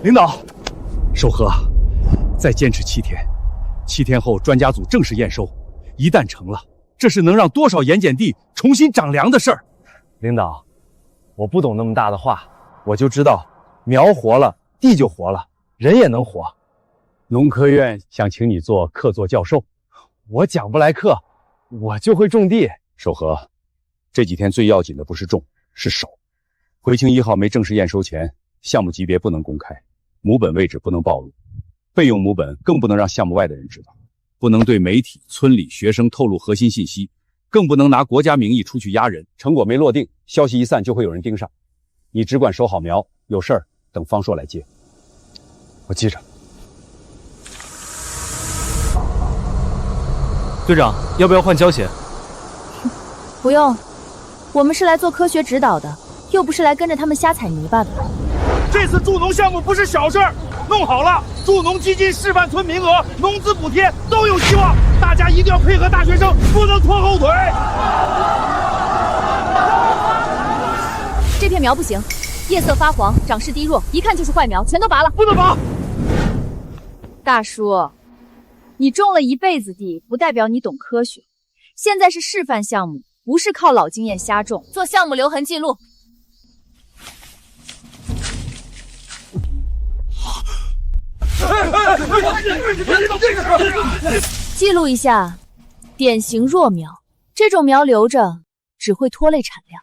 领导，守河，再坚持7天，7天后专家组正式验收，一旦成了，这是能让多少盐碱地重新长粮的事儿。领导，我不懂那么大的话，我就知道苗活了，地就活了，人也能活。农科院想请你做客座教授，我讲不来课，我就会种地。守河，这几天最要紧的不是种，是守。回青1号没正式验收前，项目级别不能公开，母本位置不能暴露，备用母本更不能让项目外的人知道，不能对媒体、村里、学生透露核心信息，更不能拿国家名义出去压人。成果没落定，消息一散就会有人盯上。你只管守好苗，有事儿等方硕来接。我记着。队长，要不要换胶鞋？不用，我们是来做科学指导的，又不是来跟着他们瞎踩泥巴的。这次助农项目不是小事儿，弄好了，助农基金示范村名额、农资补贴都有希望。大家一定要配合大学生，不能拖后腿。这片苗不行，叶色发黄，长势低弱，一看就是坏苗，全都拔了。不能拔！大叔，你种了一辈子地，不代表你懂科学。现在是示范项目，不是靠老经验瞎种，做项目留痕记录。记录一下，典型弱苗，这种苗留着只会拖累产量。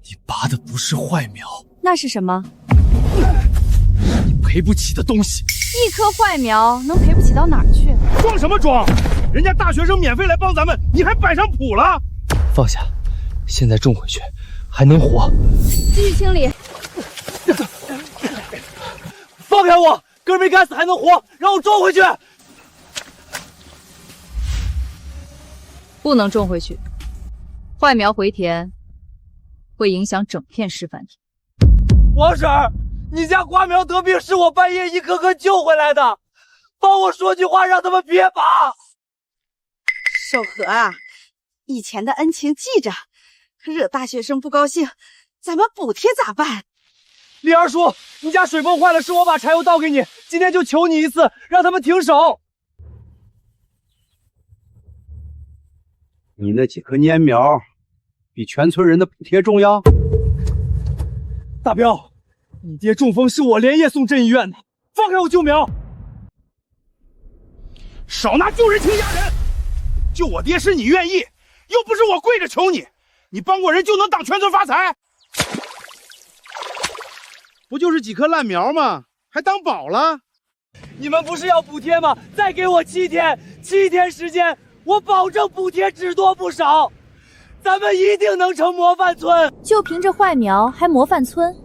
你拔的不是坏苗，那是什么？你赔不起的东西。一棵坏苗能赔不起到哪儿去？装什么装？人家大学生免费来帮咱们，你还摆上谱了？放下，现在种回去还能活。继续清理。放开我！根没干死还能活，让我种回去。不能种回去，坏苗回田会影响整片示范田。王婶儿，你家瓜苗得病是我半夜一颗颗救回来的，帮我说句话，让他们别拔。守河啊，以前的恩情记着，惹大学生不高兴，咱们补贴咋办？李二叔，你家水泵坏了，是我把柴油倒给你，今天就求你一次，让他们停手。你那几棵蔫苗，比全村人的补贴重要？大彪，你爹中风是我连夜送镇医院的，放开我救苗！少拿救人情压人！救我爹是你愿意，又不是我跪着求你，你帮过人就能当全村发财？不就是几棵烂苗吗？还当宝了？你们不是要补贴吗？再给我7天，7天时间，我保证补贴只多不少，咱们一定能成模范村。就凭这坏苗还模范村？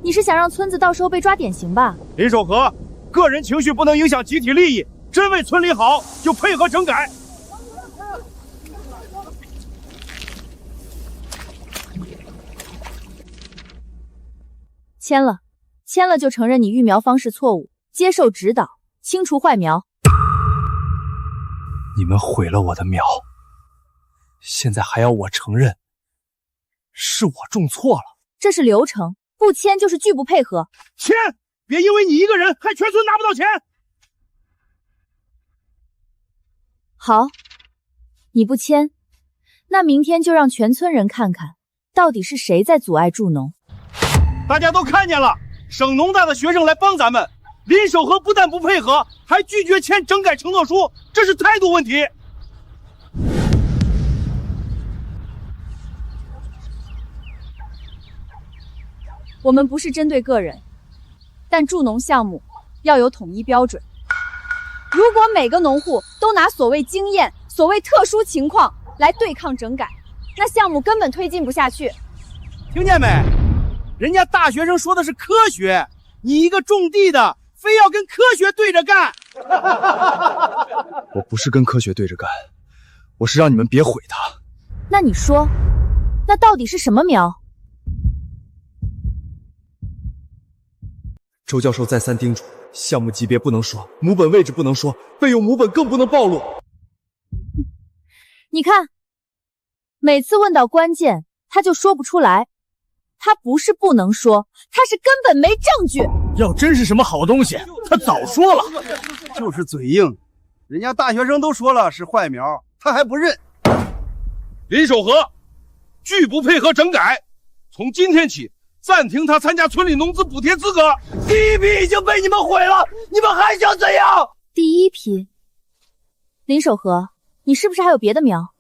你是想让村子到时候被抓典型吧？林守河，个人情绪不能影响集体利益，真为村里好就配合整改。签了就承认你育苗方式错误，接受指导，清除坏苗。你们毁了我的苗，现在还要我承认是我种错了？这是流程，不签就是拒不配合。签！别因为你一个人害全村拿不到钱。好，你不签，那明天就让全村人看看，到底是谁在阻碍助农。大家都看见了，省农大的学生来帮咱们，林守河不但不配合，还拒绝签整改承诺书，这是态度问题。我们不是针对个人，但助农项目要有统一标准。如果每个农户都拿所谓经验、所谓特殊情况来对抗整改，那项目根本推进不下去。听见没？人家大学生说的是科学，你一个种地的，非要跟科学对着干。我不是跟科学对着干，我是让你们别毁它。那你说，那到底是什么苗？周教授再三叮嘱，项目级别不能说，母本位置不能说，备用母本更不能暴露。你看，每次问到关键，他就说不出来。他不是不能说，他是根本没证据。要真是什么好东西，他早说了。就是嘴硬，人家大学生都说了是坏苗，他还不认。林守和拒不配合整改，从今天起暂停他参加村里农资补贴资格。第一批已经被你们毁了，你们还想怎样？第一批，林守和，你是不是还有别的苗？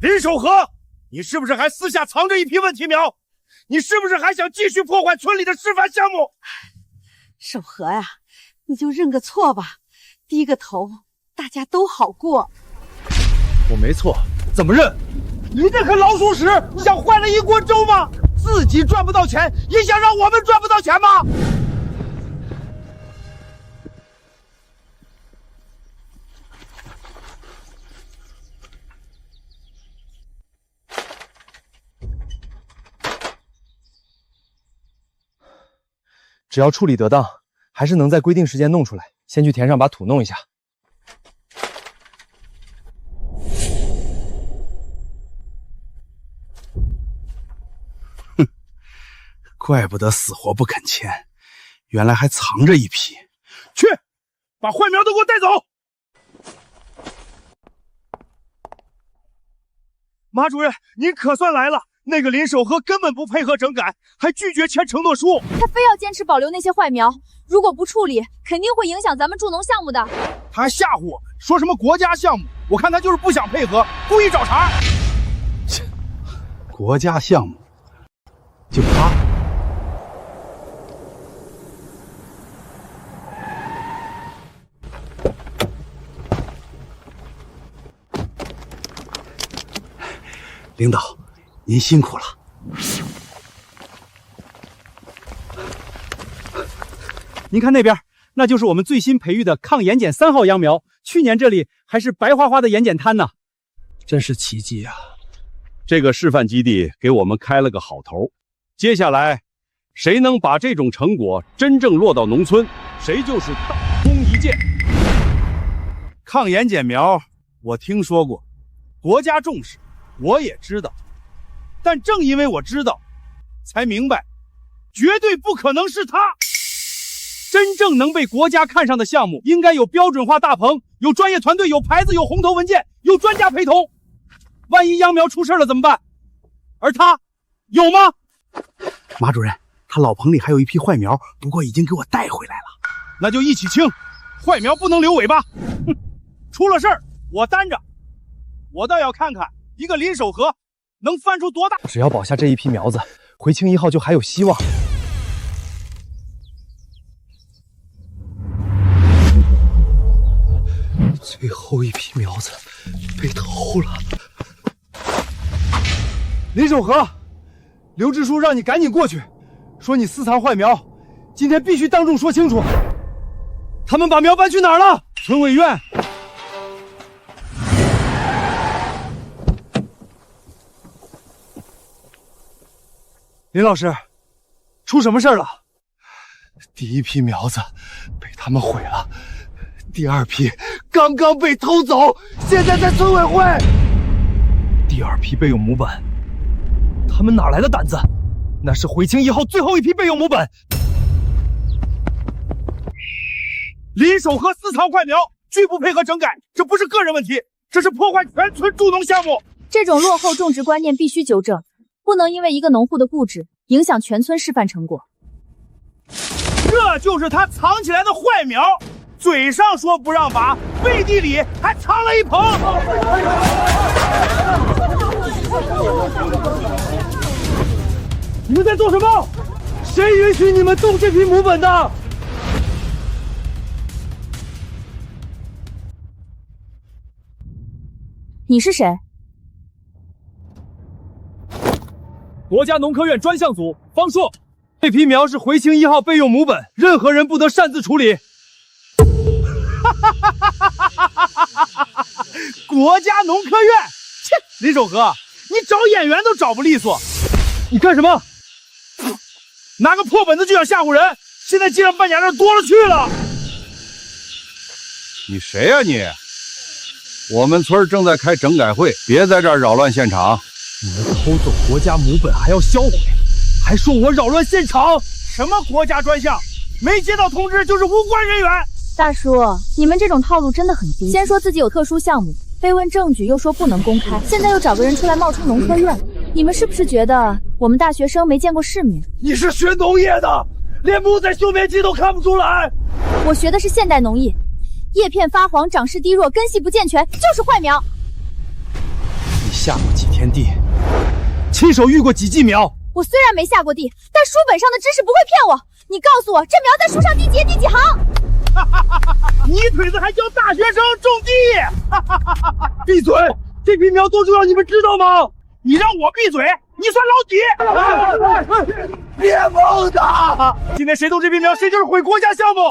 林守和，你是不是还私下藏着一批问题苗？你是不是还想继续破坏村里的示范项目？守和呀，你就认个错吧，低个头，大家都好过。我没错，怎么认？你这颗老鼠屎，想坏了一锅粥吗？自己赚不到钱，也想让我们赚不到钱吗？只要处理得当，还是能在规定时间弄出来。先去田上把土弄一下。怪不得死活不肯签，原来还藏着一批。去，把坏苗都给我带走！马主任，您可算来了。那个林守和根本不配合整改，还拒绝签承诺书。他非要坚持保留那些坏苗，如果不处理，肯定会影响咱们助农项目的。他还吓唬我说什么国家项目，我看他就是不想配合，故意找茬。国家项目，就他。领导，您辛苦了。您看那边，那就是我们最新培育的抗盐碱3号秧苗。去年这里还是白花花的盐碱滩呢，真是奇迹啊！这个示范基地给我们开了个好头。接下来，谁能把这种成果真正落到农村，谁就是大功一件。抗盐碱苗，我听说过，国家重视，我也知道。但正因为我知道，才明白，绝对不可能是他。真正能被国家看上的项目，应该有标准化大棚，有专业团队，有牌子，有红头文件，有专家陪同。万一秧苗出事了怎么办？而他有吗？马主任，他老棚里还有一批坏苗，不过已经给我带回来了。那就一起清，坏苗不能留尾巴。哼，出了事儿我担着。我倒要看看一个林守和能翻出多大。只要保下这一批苗子，回青1号就还有希望。最后一批苗子被偷了。林守和，刘支书让你赶紧过去，说你私藏坏苗，今天必须当众说清楚。他们把苗搬去哪儿了？村委院。林老师，出什么事了？第一批苗子被他们毁了，第二批刚刚被偷走，现在在村委会。第2批备用母本，他们哪来的胆子？那是回青1号最后一批备用母本。林守和私藏坏苗，拒不配合整改，这不是个人问题，这是破坏全村助农项目。这种落后种植观念必须纠正，不能因为一个农户的固执，影响全村示范成果。这就是他藏起来的坏苗，嘴上说不让拔，背地里还藏了一棚。你们在做什么？谁允许你们动这批母本的？你是谁？国家农科院专项组方硕，这批苗是回青1号备用母本，任何人不得擅自处理。国家农科院，切，林守和，你找演员都找不利索。你干什么？拿个破本子就想吓唬人，现在街上办假的多了去了。你谁呀你？我们村正在开整改会，别在这儿扰乱现场。你们偷走国家母本还要销毁，还说我扰乱现场。什么国家专项？没接到通知就是无关人员。大叔，你们这种套路真的很低。先说自己有特殊项目，被问证据又说不能公开，现在又找个人出来冒充农科院，你们是不是觉得我们大学生没见过世面？你是学农业的，连木材休眠期都看不出来。我学的是现代农业，叶片发黄、长势低弱、根系不健全，就是坏苗。你下过几天地？亲手育过几季苗？我虽然没下过地，但书本上的知识不会骗我。你告诉我，这苗在树上第几页第几行？泥腿子还教大学生种地？闭嘴！这批苗多重要，你们知道吗？你让我闭嘴，你算老几？别碰他！今天谁动这批苗，谁就是毁国家项目。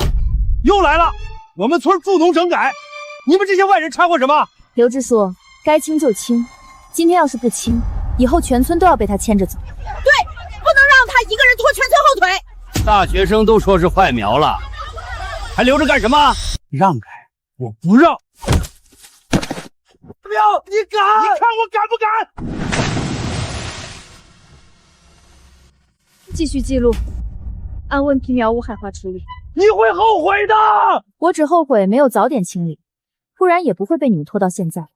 又来了，我们村助农整改，你们这些外人掺和什么？刘支书，该清就清，今天要是不清，以后全村都要被他牵着走。对，不能让他一个人拖全村后腿。大学生都说是坏苗了，还留着干什么？让开！我不让！苗，你敢？你看我敢不敢？继续记录，按问题苗无害化处理。你会后悔的。我只后悔没有早点清理，不然也不会被你们拖到现在。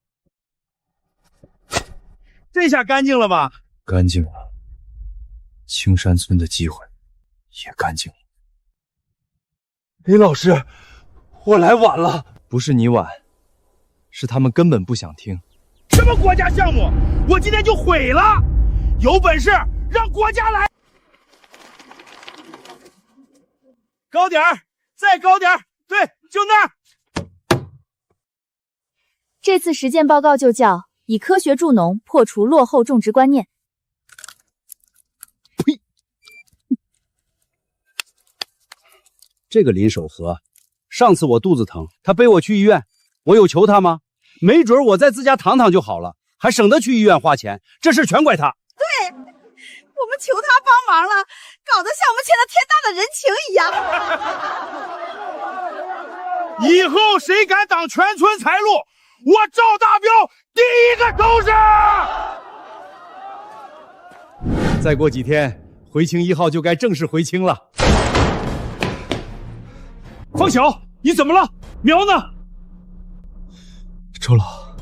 这下干净了吧？干净了。青山村的机会也干净了。林老师，我来晚了。不是你晚，是他们根本不想听。什么国家项目？我今天就毁了！有本事让国家来！高点儿，再高点儿，对，就那儿。这次实践报告就叫以科学助农，破除落后种植观念。呸！这个林守和，上次我肚子疼，他背我去医院，我有求他吗？没准我在自家躺躺就好了，还省得去医院花钱，这事全怪他。对，我们求他帮忙了，搞得像我们欠他天大的人情一样。以后谁敢挡全村财路，我赵大彪第一个收拾！再过几天，回青1号就该正式回青了。方晓，你怎么了？苗呢？周老，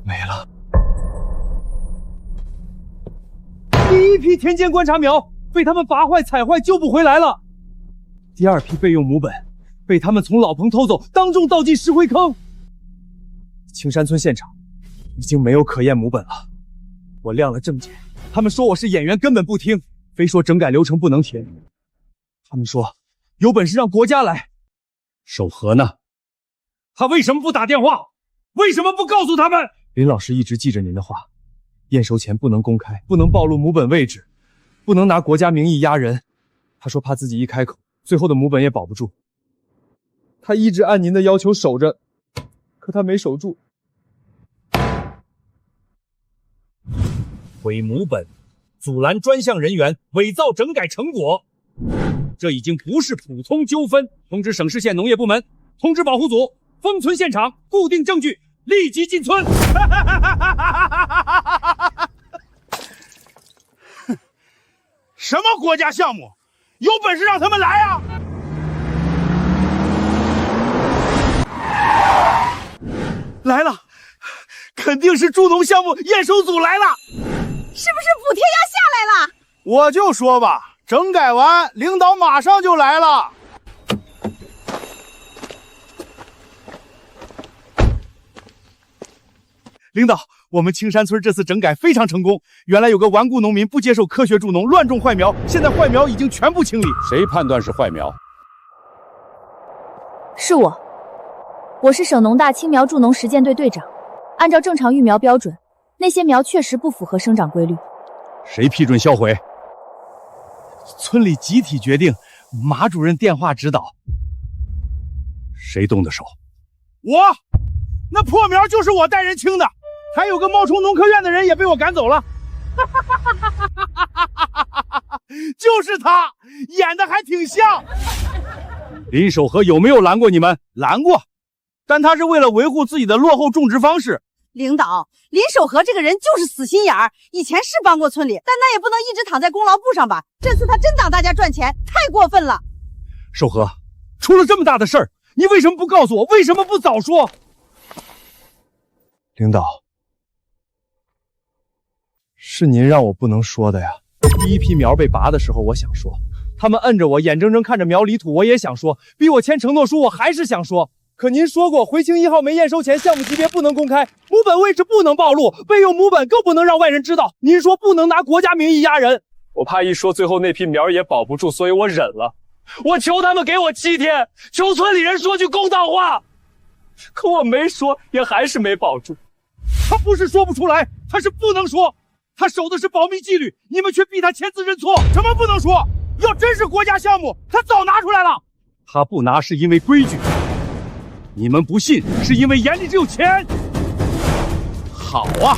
没了。第一批田间观察苗被他们拔坏、踩坏，救不回来了。第二批备用母本被他们从老棚偷走，当众倒进石灰坑。青山村现场已经没有可验母本了。我亮了证件，他们说我是演员，根本不听，非说整改流程不能填。他们说有本事让国家来。守和呢？他为什么不打电话？为什么不告诉他们？林老师一直记着您的话，验收前不能公开，不能暴露母本位置，不能拿国家名义压人。他说怕自己一开口，最后的母本也保不住。他一直按您的要求守着，可他没守住。毁母本，阻拦专项人员伪造整改成果，这已经不是普通纠纷。通知省市县农业部门，通知保护组，封存现场，固定证据，立即进村。什么国家项目？有本事让他们来啊！来了，肯定是助农项目验收组来了。是不是补贴要下来了？我就说吧，整改完，领导马上就来了。领导，我们青山村这次整改非常成功。原来有个顽固农民不接受科学助农，乱种坏苗，现在坏苗已经全部清理。谁判断是坏苗？是我是省农大青苗助农实践队队长。按照正常育苗标准，那些苗确实不符合生长规律。谁批准销毁？村里集体决定，马主任电话指导。谁动的手？我，那破苗就是我带人清的。还有个冒充农科院的人也被我赶走了。就是他，演的还挺像。林守和有没有拦过你们？拦过，但他是为了维护自己的落后种植方式，领导，林守和这个人就是死心眼儿，以前是帮过村里，但那也不能一直躺在功劳簿上吧？这次他真挡大家赚钱，太过分了。守和，出了这么大的事儿，你为什么不告诉我？为什么不早说？领导，是您让我不能说的呀。第一批苗被拔的时候，我想说；他们摁着我，眼睁睁看着苗离土，我也想说；逼我签承诺书，我还是想说。可您说过，回青1号煤验收前，项目级别不能公开，母本位置不能暴露，备用母本更不能让外人知道。您说不能拿国家名义压人，我怕一说，最后那批苗也保不住，所以我忍了。我求他们给我7天，求村里人说句公道话，可我没说，也还是没保住。他不是说不出来，他是不能说。他守的是保密纪律，你们却逼他签字认错。什么不能说？要真是国家项目，他早拿出来了。他不拿是因为规矩。你们不信，是因为眼里只有钱。好啊，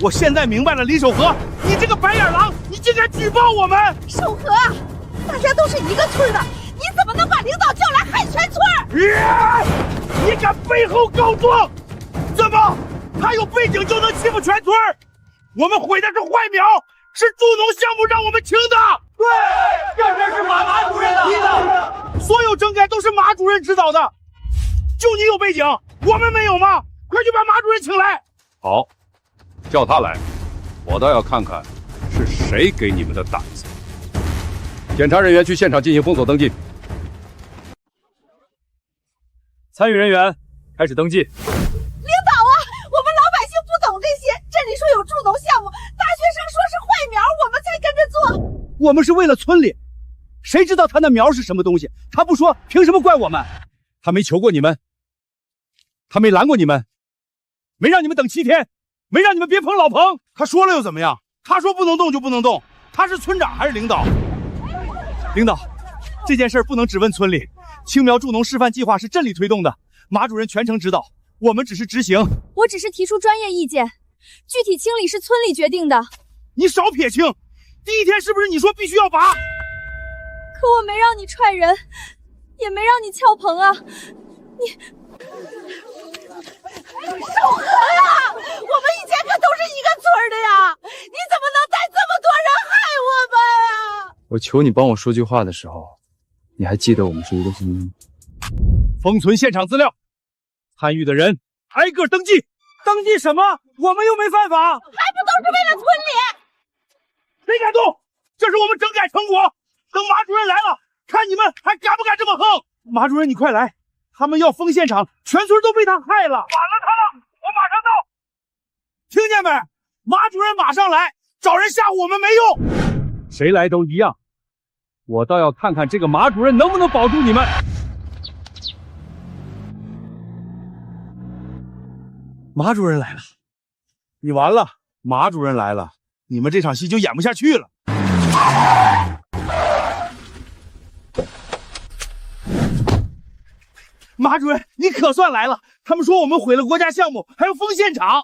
我现在明白了，李守和，你这个白眼狼，你竟敢举报我们！守和，大家都是一个村的，你怎么能把领导叫来害全村？你敢背后告状？怎么，他有背景就能欺负全村？我们毁的是坏苗，是助农项目让我们清的。对，这事是马主任的，所有整改都是马主任指导的。就你有背景，我们没有吗？快去把马主任请来。好，叫他来，我倒要看看是谁给你们的胆子。检查人员去现场进行封锁登记。参与人员开始登记。领导啊，我们老百姓不懂这些，这里说有助农项目，大学生说是坏苗，我们才跟着做。我们是为了村里，谁知道他那苗是什么东西？他不说，凭什么怪我们？他没求过你们，他没拦过你们，没让你们等7天，没让你们别碰老彭。他说了又怎么样？他说不能动就不能动，他是村长还是领导？领导，这件事不能只问村里，青苗助农示范计划是镇里推动的，马主任全程指导，我们只是执行。我只是提出专业意见，具体清理是村里决定的。你少撇清，第一天是不是你说必须要拔？可我没让你踹人，也没让你撬棚啊！守和呀，我们以前可都是一个村的呀，你怎么能带这么多人害我们啊？我求你帮我说句话的时候，你还记得我们是一个村吗？封存现场资料，参与的人挨个登记。登记什么？我们又没犯法，还不都是为了村里？谁敢动？这是我们整改成果。等马主任来了，看你们还敢不敢这么横！马主任，你快来，他们要封现场，全村都被他害了。完了他了，我马上到。听见没？马主任马上来，找人吓唬我们没用。谁来都一样，我倒要看看这个马主任能不能保住你们。马主任来了，你完了。马主任来了，你们这场戏就演不下去了。马主任，你可算来了！他们说我们毁了国家项目，还要封现场。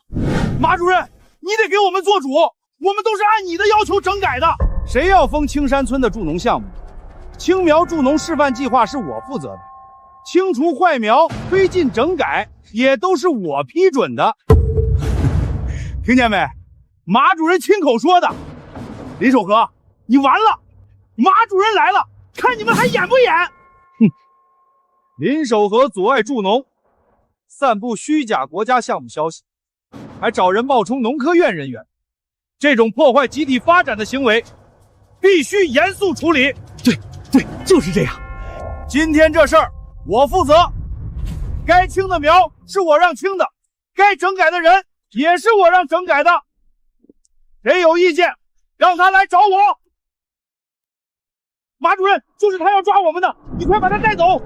马主任，你得给我们做主，我们都是按你的要求整改的。谁要封青山村的助农项目？青苗助农示范计划是我负责的，清除坏苗、推进整改也都是我批准的。听见没？马主任亲口说的。林守和，你完了！马主任来了，看你们还演不演？哼！林守和阻碍助农，散布虚假国家项目消息，还找人冒充农科院人员，这种破坏集体发展的行为，必须严肃处理。对，就是这样。今天这事儿我负责，该清的苗是我让清的，该整改的人也是我让整改的。谁有意见，让他来找我。马主任，就是他要抓我们的，你快把他带走。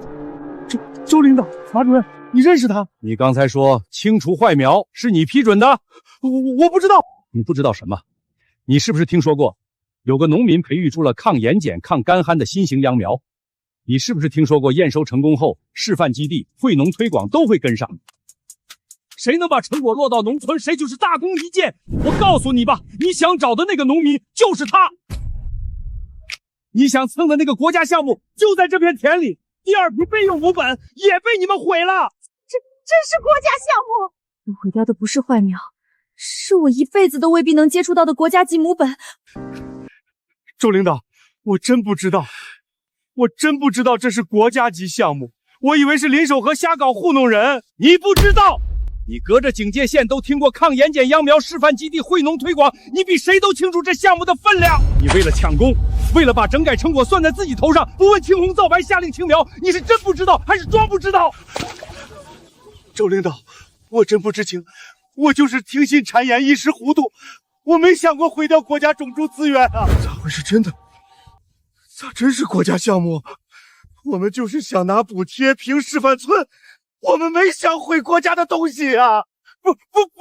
周领导，马主任，你认识他？你刚才说清除坏苗是你批准的，我不知道。你不知道什么？你是不是听说过有个农民培育出了抗盐碱、抗干旱的新型秧苗？你是不是听说过验收成功后，示范基地、惠农推广都会跟上？谁能把成果落到农村，谁就是大功一件。我告诉你吧，你想找的那个农民就是他。你想蹭的那个国家项目就在这片田里，第2批备用母本也被你们毁了。这是国家项目。我毁掉的不是坏苗，是我一辈子都未必能接触到的国家级母本。周领导，我真不知道这是国家级项目，我以为是林守和瞎搞糊弄人。你不知道，你隔着警戒线都听过抗盐碱秧苗示范基地惠农推广，你比谁都清楚这项目的分量。你为了抢功，为了把整改成果算在自己头上，不问青红皂白下令清苗，你是真不知道还是装不知道？周领导，我真不知情，我就是听信谗言一时糊涂，我没想过毁掉国家种猪资源啊！咋会是真的？咋真是国家项目？我们就是想拿补贴评示范村，我们没想毁国家的东西啊！不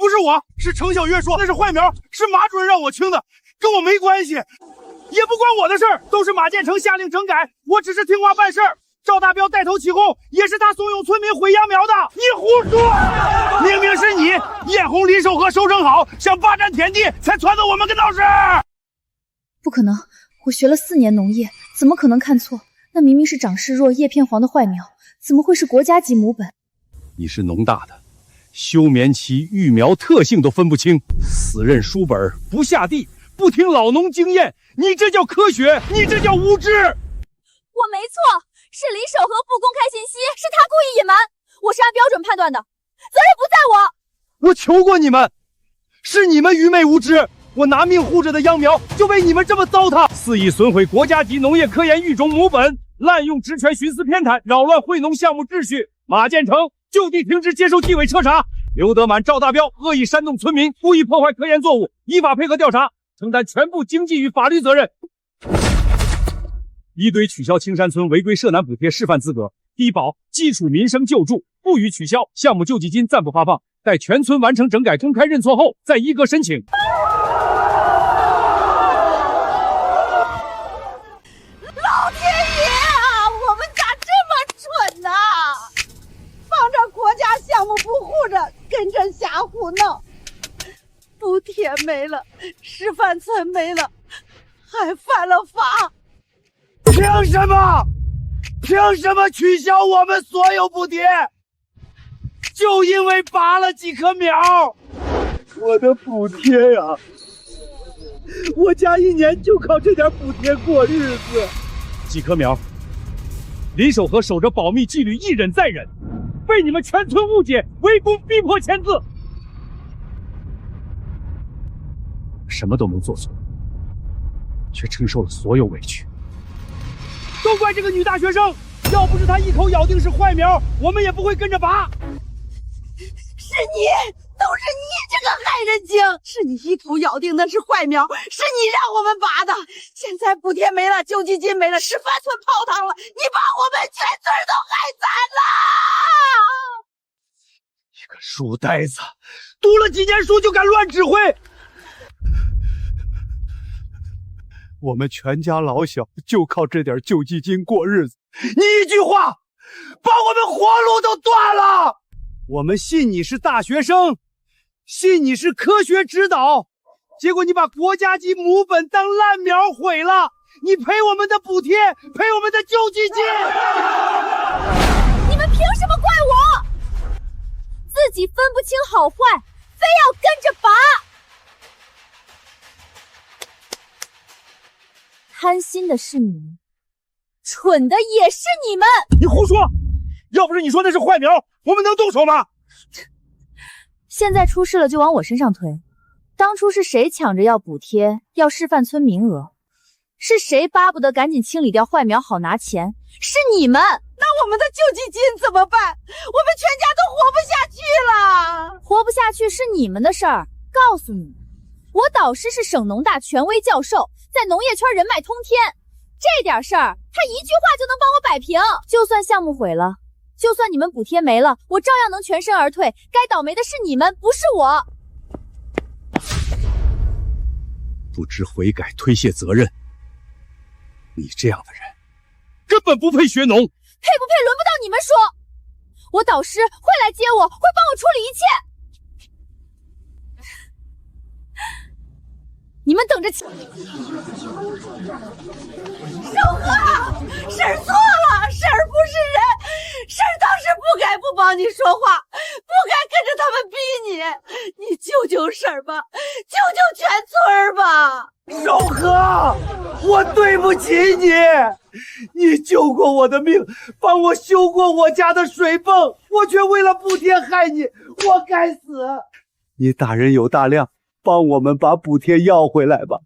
是我，是程小月说那是坏苗，是马主任让我清的，跟我没关系，也不关我的事儿，都是马建成下令整改，我只是听话办事儿。赵大彪带头起哄，也是他怂恿村民毁秧苗的。你胡说！明明是你眼红林守和收成好，想霸占田地，才撺掇我们跟闹事。不可能，我学了4年农业，怎么可能看错？那明明是长势弱、叶片黄的坏苗，怎么会是国家级母本？你是农大的，休眠期、育苗特性都分不清，死认书本不下地，不听老农经验，你这叫科学，你这叫无知。我没错。是林守和不公开信息，是他故意隐瞒，我是按标准判断的，责任不在我。我求过你们，是你们愚昧无知，我拿命护着的秧苗就被你们这么糟蹋，肆意损毁国家级农业科研育种母本，滥用职权徇私偏袒，扰乱惠农项目秩序。马建成就地停职接受纪委彻查，刘德满、赵大彪恶意煽动村民，故意破坏科研作物，依法配合调查，承担全部经济与法律责任。一堆取消青山村违规涉南补贴示范资格，低保基础民生救助不予取消，项目救济金暂不发放，待全村完成整改公开认错后再依个申请。老天爷啊，我们咋这么蠢呢？放着国家项目不护着，跟着瞎胡闹，补贴没了，示范村没了，还犯了法。凭什么？凭什么取消我们所有补贴？就因为拔了几棵苗？我的补贴呀！我家1年就靠这点补贴过日子。几棵苗，林守和守着保密纪律一忍再忍，被你们全村误解，围攻逼迫签字。什么都没做错，却承受了所有委屈。都怪这个女大学生，要不是她一口咬定是坏苗，我们也不会跟着拔。是你，都是你这个害人精！是你一口咬定那是坏苗，是你让我们拔的。现在补贴没了，救济金没了，示范村泡汤了，你把我们全村都害惨了！一个书呆子，读了几年书就敢乱指挥！我们全家老小就靠这点救济金过日子，你一句话，把我们活路都断了。我们信你是大学生，信你是科学指导，结果你把国家级母本当烂苗毁了，你赔我们的补贴，赔我们的救济金。你们凭什么怪我？自己分不清好坏，非要跟着拔。贪心的是你们，蠢的也是你们。你胡说！要不是你说那是坏苗，我们能动手吗？现在出事了就往我身上推。当初是谁抢着要补贴，要示范村名额？是谁巴不得赶紧清理掉坏苗好拿钱？是你们。那我们的救济金怎么办？我们全家都活不下去了。活不下去是你们的事儿。告诉你们，我导师是省农大权威教授，在农业圈人脉通天，这点事儿他一句话就能帮我摆平。就算项目毁了，就算你们补贴没了，我照样能全身而退。该倒霉的是你们，不是我。不知悔改，推卸责任，你这样的人根本不配学农。配不配轮不到你们说。我导师会来接我，会帮我处理一切。你们等着瞧。守和，婶儿错了，婶儿不是人，婶儿当时不该不帮你说话，不该跟着他们逼你。你救救婶儿吧，救救全村吧！守和，我对不起你，你救过我的命，帮我修过我家的水泵，我却为了补贴害你，我该死！你大人有大量，帮我们把补贴要回来吧。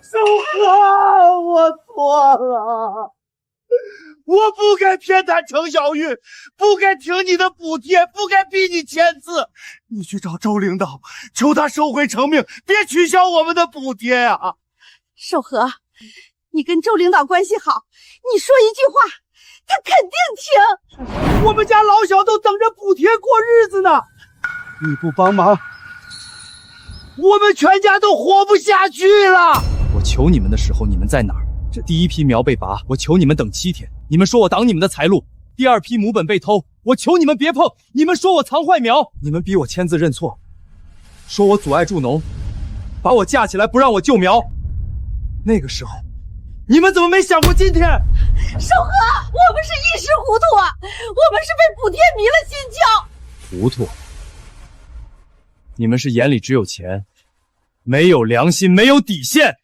守和，我错了。我不该偏袒程小玉，不该听你的补贴，不该逼你签字。你去找周领导，求他收回成命，别取消我们的补贴啊！守和，你跟周领导关系好，你说一句话，他肯定听。我们家老小都等着补贴过日子呢，你不帮忙，我们全家都活不下去了。我求你们的时候，你们在哪儿？这第一批苗被拔，我求你们等7天，你们说我挡你们的财路；第二批母本被偷，我求你们别碰，你们说我藏坏苗，你们逼我签字认错，说我阻碍助农，把我架起来不让我救苗。那个时候，你们怎么没想过今天？守和，我们是一时糊涂啊，我们是被补贴迷了心窍。糊涂？你们是眼里只有钱，没有良心，没有底线。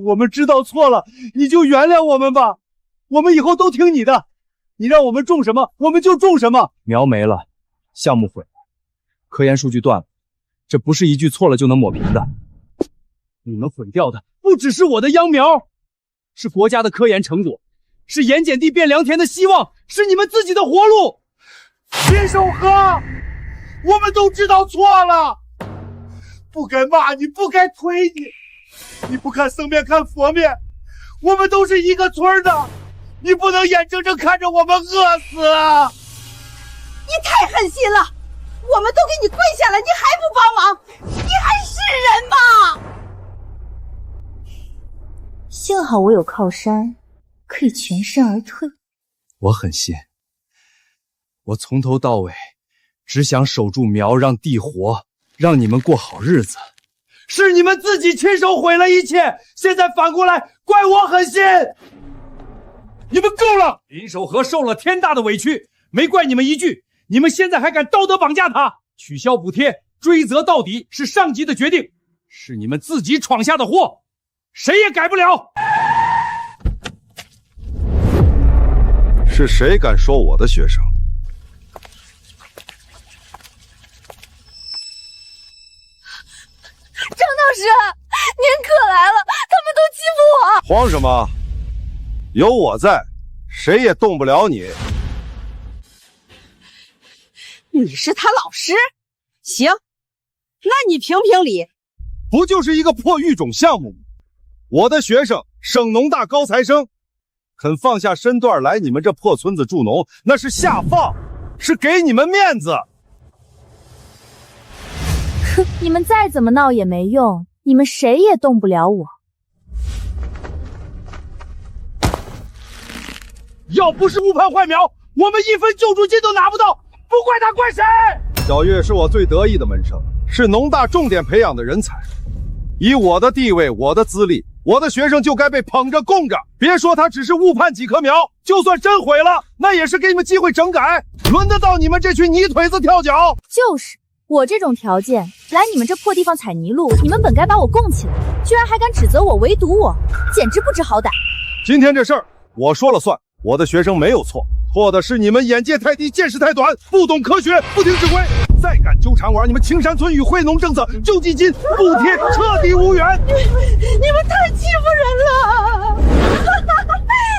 我们知道错了，你就原谅我们吧，我们以后都听你的，你让我们种什么我们就种什么。苗没了，项目毁了，科研数据断了，这不是一句错了就能抹平的。你们毁掉的不只是我的秧苗，是国家的科研成果，是盐碱地变良田的希望，是你们自己的活路。别守和，我们都知道错了，不该骂你，不该推你，你不看僧面看佛面，我们都是一个村的，你不能眼睁睁看着我们饿死啊！你太狠心了，我们都给你跪下了，你还不帮忙，你还是人吗？幸好我有靠山，可以全身而退。我很信，我从头到尾只想守住苗，让地活，让你们过好日子。是你们自己亲手毁了一切，现在反过来怪我狠心。你们够了！林守和受了天大的委屈，没怪你们一句，你们现在还敢道德绑架他？取消补贴，追责到底是上级的决定，是你们自己闯下的祸，谁也改不了。是谁敢说我的学生？张导师，您可来了，他们都欺负我。慌什么？有我在，谁也动不了你。你是他老师？行，那你评评理。不就是一个破育种项目吗？我的学生，省农大高材生，肯放下身段来你们这破村子助农，那是下放，是给你们面子。哼，你们再怎么闹也没用，你们谁也动不了我。要不是误判坏苗，我们1分救助金都拿不到，不怪他怪谁？小月是我最得意的门生，是农大重点培养的人才。以我的地位，我的资历，我的学生就该被捧着供着。别说他只是误判几棵苗，就算真毁了，那也是给你们机会整改。轮得到你们这群泥腿子跳脚？就是我这种条件来你们这破地方踩泥路，你们本该把我供起来，居然还敢指责我、围堵我，简直不知好歹。今天这事儿我说了算，我的学生没有错，错的是你们眼界太低，见识太短，不懂科学，不听指挥。再敢纠缠玩你们青山村与惠农政策、救济金、补贴，彻底无缘。你们太欺负人了！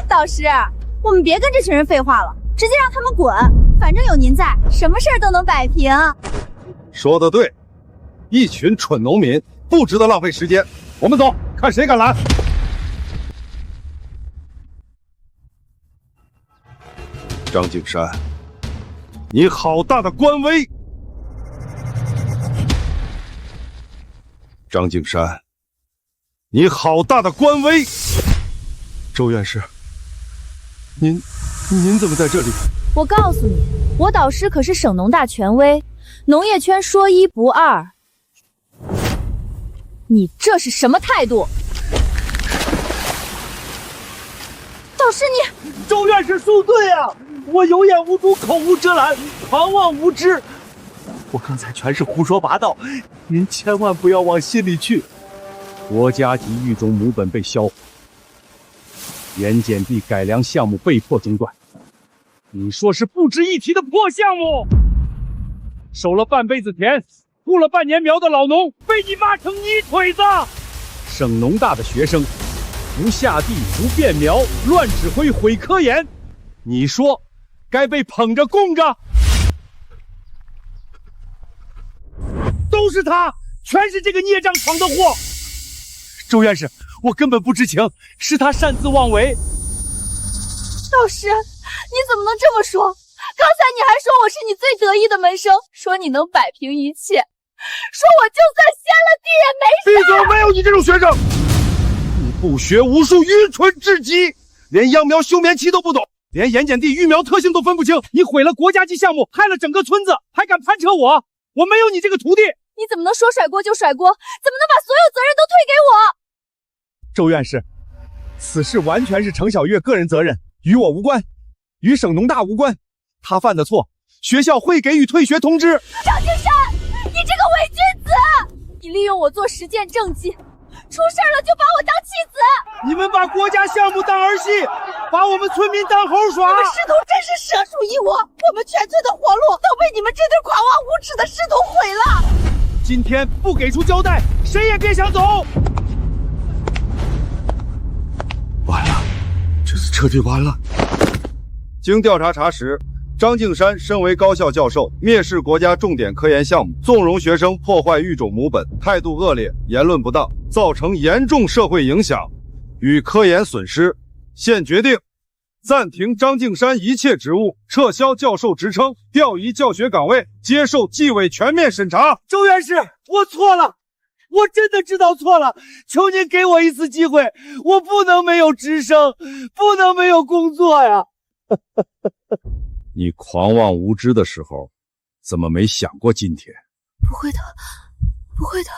导师，我们别跟这群人废话了，直接让他们滚。反正有您在，什么事儿都能摆平。说得对，一群蠢农民，不值得浪费时间。我们走，看谁敢拦。张景山，你好大的官威！张景山，你好大的官威！周院士，您怎么在这里？我告诉你，我导师可是省农大权威，农业圈说一不二。你这是什么态度？导师你，周院士恕罪啊！我有眼无珠，口无遮拦，狂妄无知。我刚才全是胡说八道，您千万不要往心里去。国家级育种母本被销毁，盐碱地改良项目被迫中断。你说是不值一提的破项目？守了半辈子田，吐了半年苗的老农被你骂成泥腿子！省农大的学生不下地、不变苗、乱指挥、毁科研，你说该被捧着供着？都是他，全是这个孽障闯的祸。周院士，我根本不知情，是他擅自妄为。老师，你怎么能这么说？刚才你还说我是你最得意的门生，说你能摆平一切，说我就算掀了地也没事。闭嘴！没有你这种学生，你不学无术，愚蠢至极，连秧苗休眠期都不懂，连盐碱地育苗特性都分不清。你毁了国家级项目，害了整个村子，还敢攀扯我？我没有你这个徒弟。你怎么能说甩锅就甩锅？怎么能把所有责任都推给我？周院士，此事完全是程小月个人责任，与我无关，与省农大无关。他犯的错，学校会给予退学通知。张敬山，你这个伪君子！你利用我做实践政绩，出事了就把我当弃子。你们把国家项目当儿戏，把我们村民当猴耍。你们师徒真是蛇鼠一窝，我们全村的活路都被你们这对狂妄无耻的师徒毁了。今天不给出交代，谁也别想走。完了，这次彻底完了。经调查查实，张敬山身为高校教授，蔑视国家重点科研项目，纵容学生破坏育种母本，态度恶劣，言论不当，造成严重社会影响与科研损失。现决定暂停张敬山一切职务，撤销教授职称，调移教学岗位，接受纪委全面审查。周院士，我错了，我真的知道错了，求您给我一次机会，我不能没有职称，不能没有工作呀。你狂妄无知的时候，怎么没想过今天？不会的，不会的。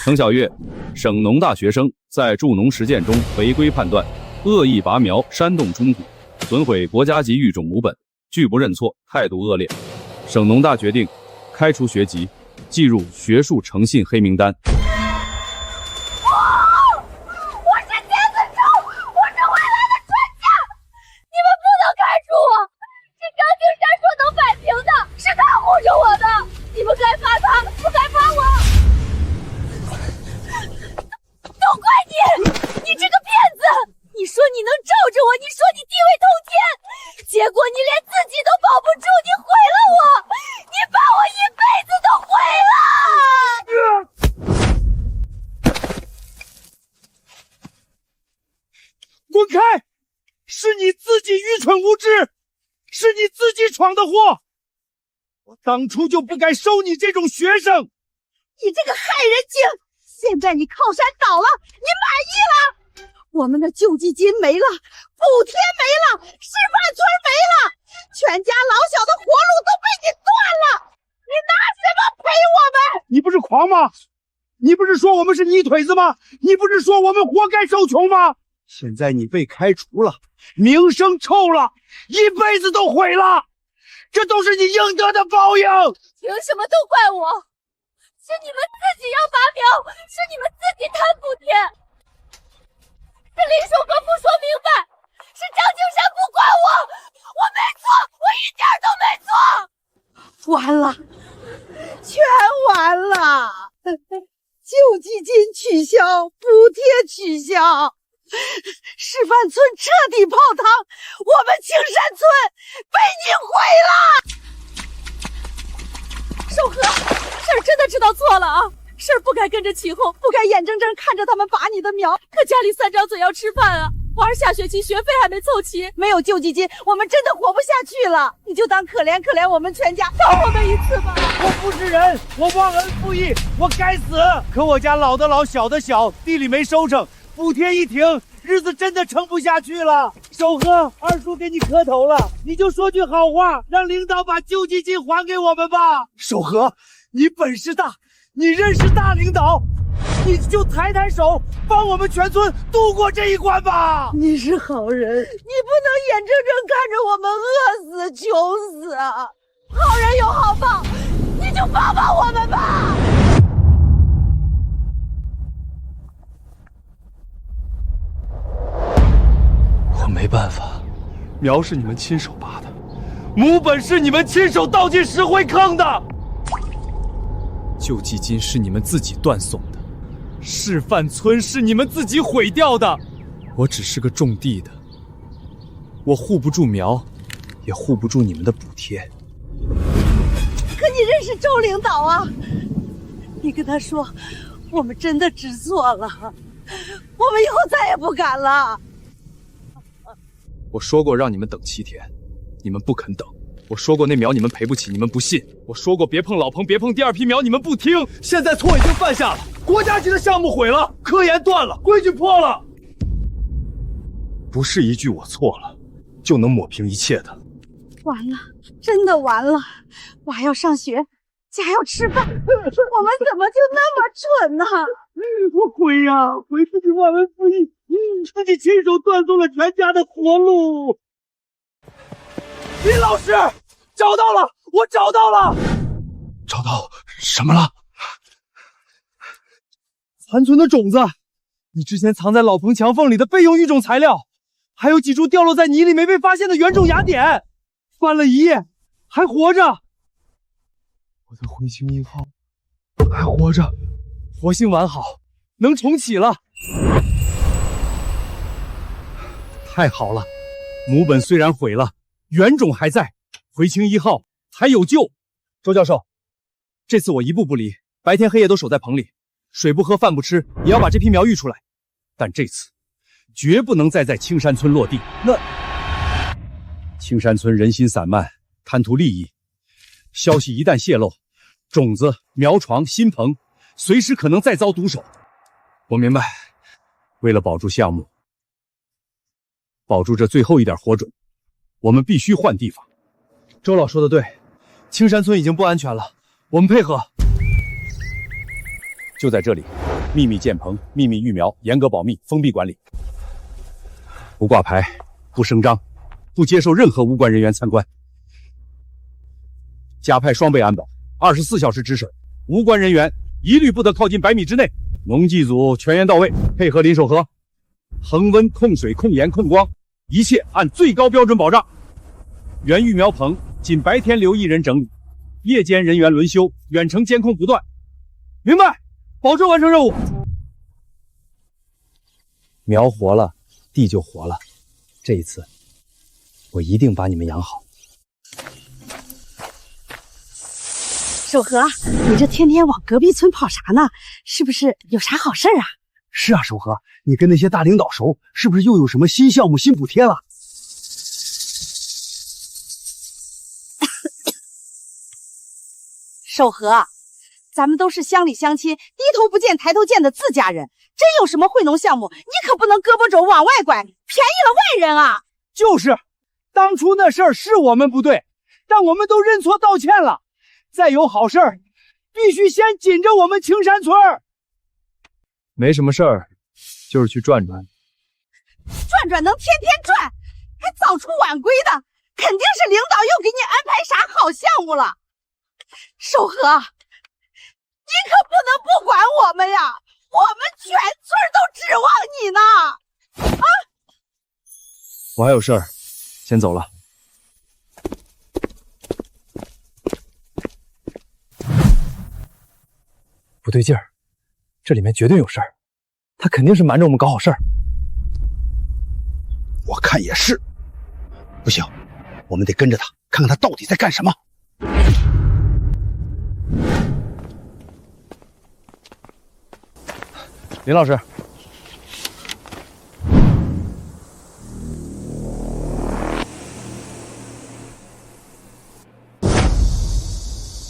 程小月，省农大学生在助农实践中违规判断，恶意拔苗，煽动冲突，损毁国家级育种母本，拒不认错，态度恶劣。省农大决定开除学籍，记入学术诚信黑名单。滚开！是你自己愚蠢无知，是你自己闯的祸。我当初就不该收你这种学生。你这个害人精！现在你靠山倒了，你满意了？我们的救济金没了，补贴没了，示范村没了，全家老小的活路都被你断了。你拿什么赔我们？你不是狂吗？你不是说我们是泥腿子吗？你不是说我们活该受穷吗？现在你被开除了，名声臭了，一辈子都毁了，这都是你应得的报应。凭什么都怪我？是你们自己要拔苗，是你们自己贪补贴，是林叔和不说明白，是张敬山不管我，我没错，我一点都没错。完了，全完了！救济金取消，补贴取消，示范村彻底泡汤，我们青山村被你毁了！守和，婶儿真的知道错了啊！婶儿不该跟着起哄，不该眼睁睁看着他们拔你的苗，可家里三张嘴要吃饭啊！娃儿下学期学费还没凑齐，没有救济金，我们真的活不下去了。你就当可怜可怜我们全家，饶我们一次吧！我不是人，我忘恩负义，我该死。可我家老的老，小的小，地里没收成，补贴一停，日子真的撑不下去了。守和，二叔给你磕头了，你就说句好话，让领导把救济金还给我们吧。守和，你本事大，你认识大领导，你就抬抬手，帮我们全村度过这一关吧。你是好人，你不能眼睁睁看着我们饿死、穷死啊！好人有好报，你就帮帮我们吧！我没办法，苗是你们亲手拔的，母本是你们亲手倒进石灰坑的，救济金是你们自己断送的，示范村是你们自己毁掉的。我只是个种地的，我护不住苗，也护不住你们的补贴。可你认识周领导啊？你跟他说，我们真的知错了，我们以后再也不敢了。我说过让你们等7天，你们不肯等。我说过那苗你们赔不起，你们不信。我说过别碰老彭，别碰第2批苗，你们不听。现在错已经犯下了，国家级的项目毁了，科研断了，规矩破了。不是一句我错了就能抹平一切的。完了，真的完了！我还要上学，家要吃饭，我们怎么就那么蠢呢？我悔呀，悔自己忘恩负义，自己亲手断送了全家的活路。林老师，找到了，我找到了。找到什么了？残存的种子，你之前藏在老彭墙缝里的备用育种材料，还有几株掉落在泥里没被发现的原种芽点，翻了一页，还活着。我的回青1号还活着，活性完好，能重启了。太好了，母本虽然毁了，原种还在，回青1号还有救。周教授，这次我一步不离，白天黑夜都守在棚里，水不喝饭不吃，也要把这批苗育出来。但这次绝不能再在青山村落地。那青山村人心散漫，贪图利益，消息一旦泄露，种子、苗床、新棚随时可能再遭毒手。我明白，为了保住项目，保住这最后一点火种，我们必须换地方。周老说的对，青山村已经不安全了，我们配合。就在这里，秘密建棚，秘密育苗，严格保密，封闭管理，不挂牌，不声张，不接受任何无关人员参观，加派双倍安保，24小时值守，无关人员一律不得靠近100米之内。农技组全员到位，配合林守河，恒温、控水、控盐、控光，一切按最高标准保障。原育苗棚仅白天留1人整理，夜间人员轮休，远程监控不断。明白，保证完成任务。苗活了，地就活了。这一次，我一定把你们养好。守河，你这天天往隔壁村跑啥呢？是不是有啥好事啊？是啊，守河，你跟那些大领导熟，是不是又有什么新项目、新补贴了？守河，咱们都是乡里乡亲，低头不见抬头见的自家人，真有什么惠农项目，你可不能胳膊肘往外拐，便宜了外人啊！就是，当初那事儿是我们不对，但我们都认错道歉了。再有好事儿，必须先紧着我们青山村。没什么事儿，就是去转转。转转能天天转，还早出晚归的，肯定是领导又给你安排啥好项目了。守河，你可不能不管我们呀，我们全村都指望你呢。啊！我还有事儿，先走了。不对劲儿，这里面绝对有事儿，他肯定是瞒着我们搞好事儿。我看也是，不行，我们得跟着他，看看他到底在干什么。林老师，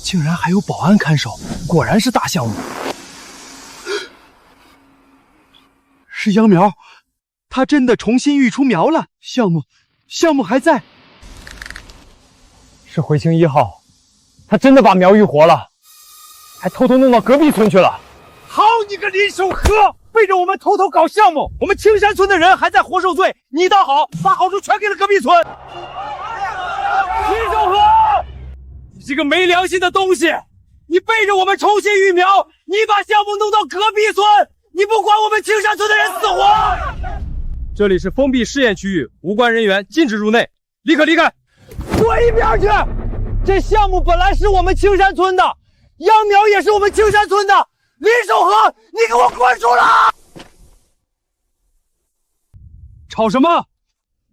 竟然还有保安看守，果然是大项目。是秧苗，他真的重新育出苗了，项目还在。是回青1号，他真的把苗育活了，还偷偷弄到隔壁村去了。好你个林守河，背着我们偷偷搞项目，我们青山村的人还在活受罪，你倒好，把好处全给了隔壁村。林守河，你是个没良心的东西！你背着我们重新育苗，你把项目弄到隔壁村，你不管我们青山村的人死活！这里是封闭试验区域，无关人员禁止入内，立刻离开！滚一边去！这项目本来是我们青山村的，秧苗也是我们青山村的。林守和，你给我滚出来！吵什么？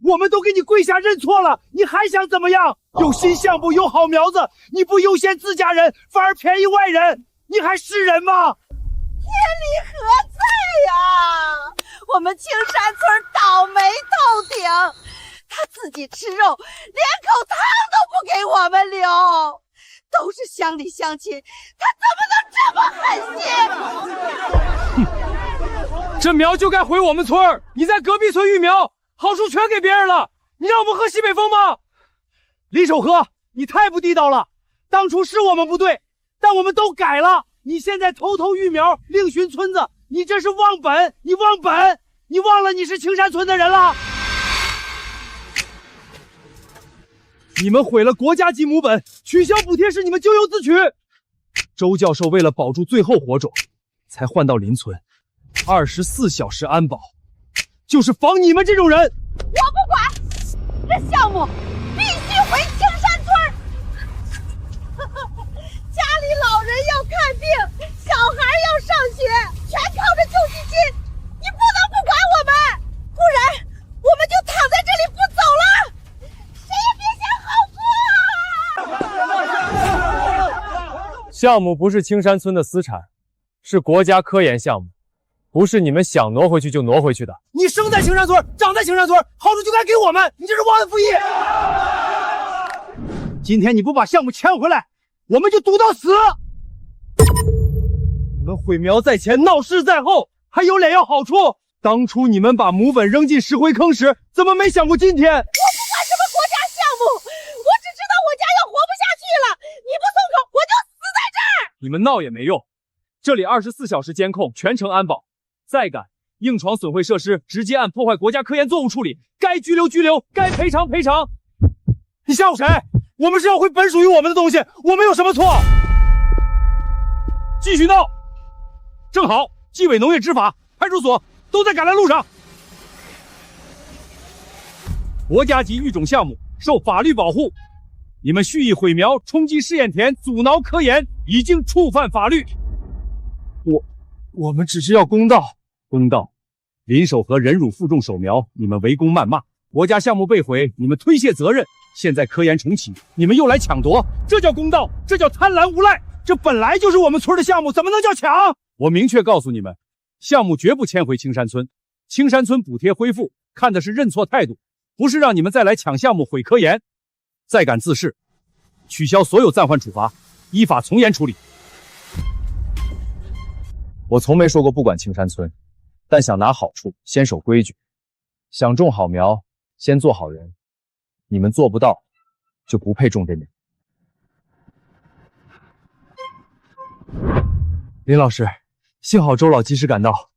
我们都给你跪下认错了，你还想怎么样？有新项目，有好苗子，你不优先自家人，反而便宜外人，你还是人吗？天理何在呀？我们青山村倒霉透顶，他自己吃肉，连口汤都不给我们留，都是乡里乡亲，他怎么能这么狠心？这苗就该回我们村，你在隔壁村育苗，好处全给别人了，你让我们喝西北风吗？李守和，你太不地道了！当初是我们不对，但我们都改了。你现在偷偷育苗，另寻村子，你这是忘本！你忘本！你忘了你是青山村的人了！你们毁了国家级母本，取消补贴是你们咎由自取。周教授为了保住最后火种，才换到邻村，24小时安保，就是防你们这种人。我不管，这项目必须回青山村。家里老人要看病，小孩要上学，全靠着救济金。你不能不管我们，不然我们就躺在这里不走了，谁也别想好过。项目不是青山村的私产，是国家科研项目，不是你们想挪回去就挪回去的。你生在青山村，长在青山村，好处就该给我们，你这是忘恩负义！今天你不把项目签回来，我们就赌到死！你们毁苗在前，闹事在后，还有脸要好处？当初你们把母本扔进石灰坑时，怎么没想过今天？我不管什么国家项目，我只知道我家要活不下去了，你不松口，我就死在这儿！你们闹也没用，这里24小时监控，全程安保，再敢硬闯损毁设施，直接按破坏国家科研作物处理，该拘留拘留，该赔偿赔偿。你吓唬谁？我们是要回本属于我们的东西，我们有什么错？继续闹！正好，纪委农业执法、派出所都在赶来路上。国家级育种项目受法律保护，你们蓄意毁苗、冲击试验田、阻挠科研，已经触犯法律。我们只是要公道。公道！林守和忍辱负重守苗，你们围攻谩骂；国家项目被毁，你们推卸责任。现在科研重启，你们又来抢夺，这叫公道，这叫贪婪无赖。这本来就是我们村的项目，怎么能叫抢？我明确告诉你们，项目绝不迁回青山村。青山村补贴恢复，看的是认错态度，不是让你们再来抢项目、毁科研。再敢自恃，取消所有暂缓处罚，依法从严处理。我从没说过不管青山村，但想拿好处，先守规矩；想种好苗，先做好人。你们做不到，就不配种这苗。林老师，幸好周老及时赶到。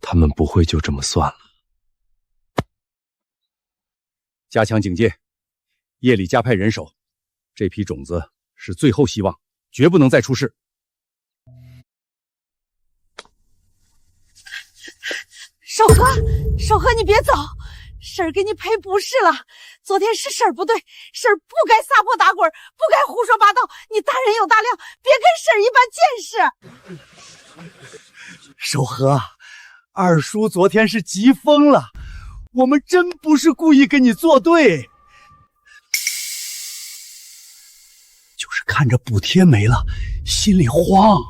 他们不会就这么算了。加强警戒，夜里加派人手。这批种子是最后希望，绝不能再出事。守和，你别走，婶儿给你赔不是了。昨天是婶儿不对，婶儿不该撒泼打滚，不该胡说八道。你大人有大量，别跟婶儿一般见识。守和，二叔昨天是急疯了，我们真不是故意跟你作对，就是看着补贴没了，心里慌。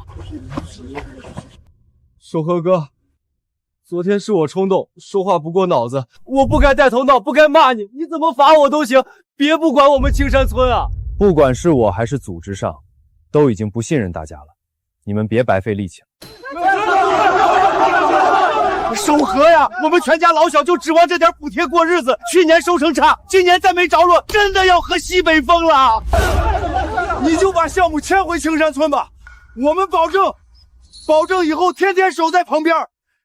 守和哥，昨天是我冲动，说话不过脑子，我不该带头闹，不该骂你，你怎么罚我都行，别不管我们青山村啊！不管是我还是组织上，都已经不信任大家了，你们别白费力气了。守和呀，我们全家老小就指望这点补贴过日子，去年收成差，今年再没着落，真的要喝西北风了。你就把项目迁回青山村吧，我们保证以后天天守在旁边，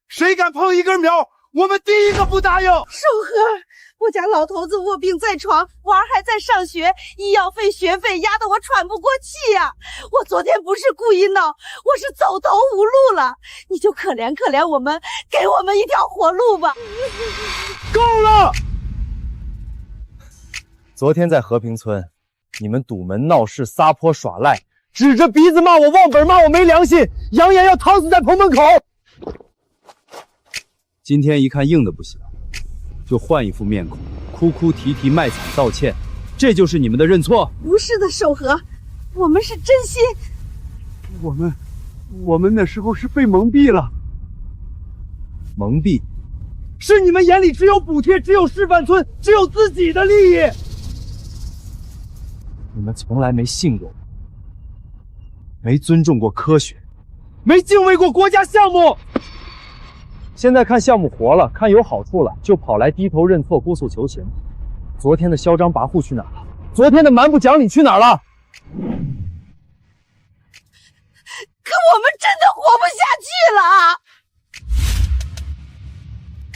谁敢碰一根苗，我们第一个不答应。守和，我家老头子卧病在床，娃儿还在上学，医药费、学费压得我喘不过气呀！我昨天不是故意闹，我是走投无路了。你就可怜可怜我们，给我们一条活路吧。够了！昨天在和平村，你们堵门闹事、撒泼耍赖，指着鼻子骂我忘本，骂我没良心，扬言要躺死在棚门口。今天一看硬的不行，就换一副面孔，哭哭啼啼卖惨道歉，这就是你们的认错？不是的，守和，我们是真心。我们那时候是被蒙蔽了。蒙蔽？是你们眼里只有补贴，只有示范村，只有自己的利益。你们从来没信过我，没尊重过科学，没敬畏过国家项目。现在看项目活了，看有好处了，就跑来低头认错、姑诉求情。昨天的嚣张跋扈去哪儿了？昨天的蛮不讲理去哪儿了？可我们真的活不下去了。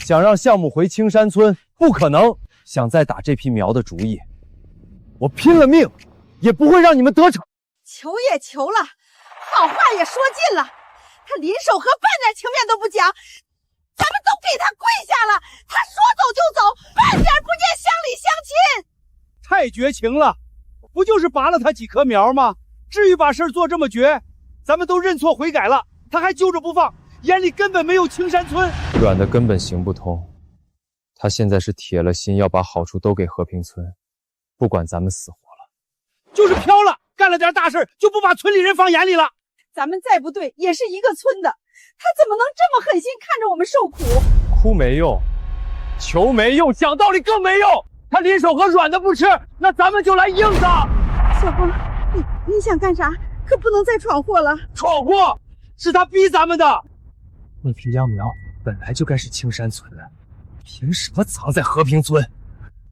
想让项目回青山村，不可能。想再打这批苗的主意，我拼了命也不会让你们得逞。求也求了，好话也说尽了，他林守和半点情面都不讲，咱们都给他跪下了，他说走就走，半点不念乡里乡亲。太绝情了，不就是拔了他几棵苗吗？至于把事儿做这么绝？咱们都认错悔改了，他还揪着不放，眼里根本没有青山村。软的根本行不通，他现在是铁了心要把好处都给和平村，不管咱们死活了。就是飘了，干了点大事就不把村里人放眼里了。咱们再不对也是一个村的，他怎么能这么狠心看着我们受苦？哭没用，求没用，讲道理更没用。他林守和软的不吃，那咱们就来硬的。小峰，你想干啥？可不能再闯祸了。闯祸是他逼咱们的。那批秧苗本来就该是青山村的，凭什么藏在和平村？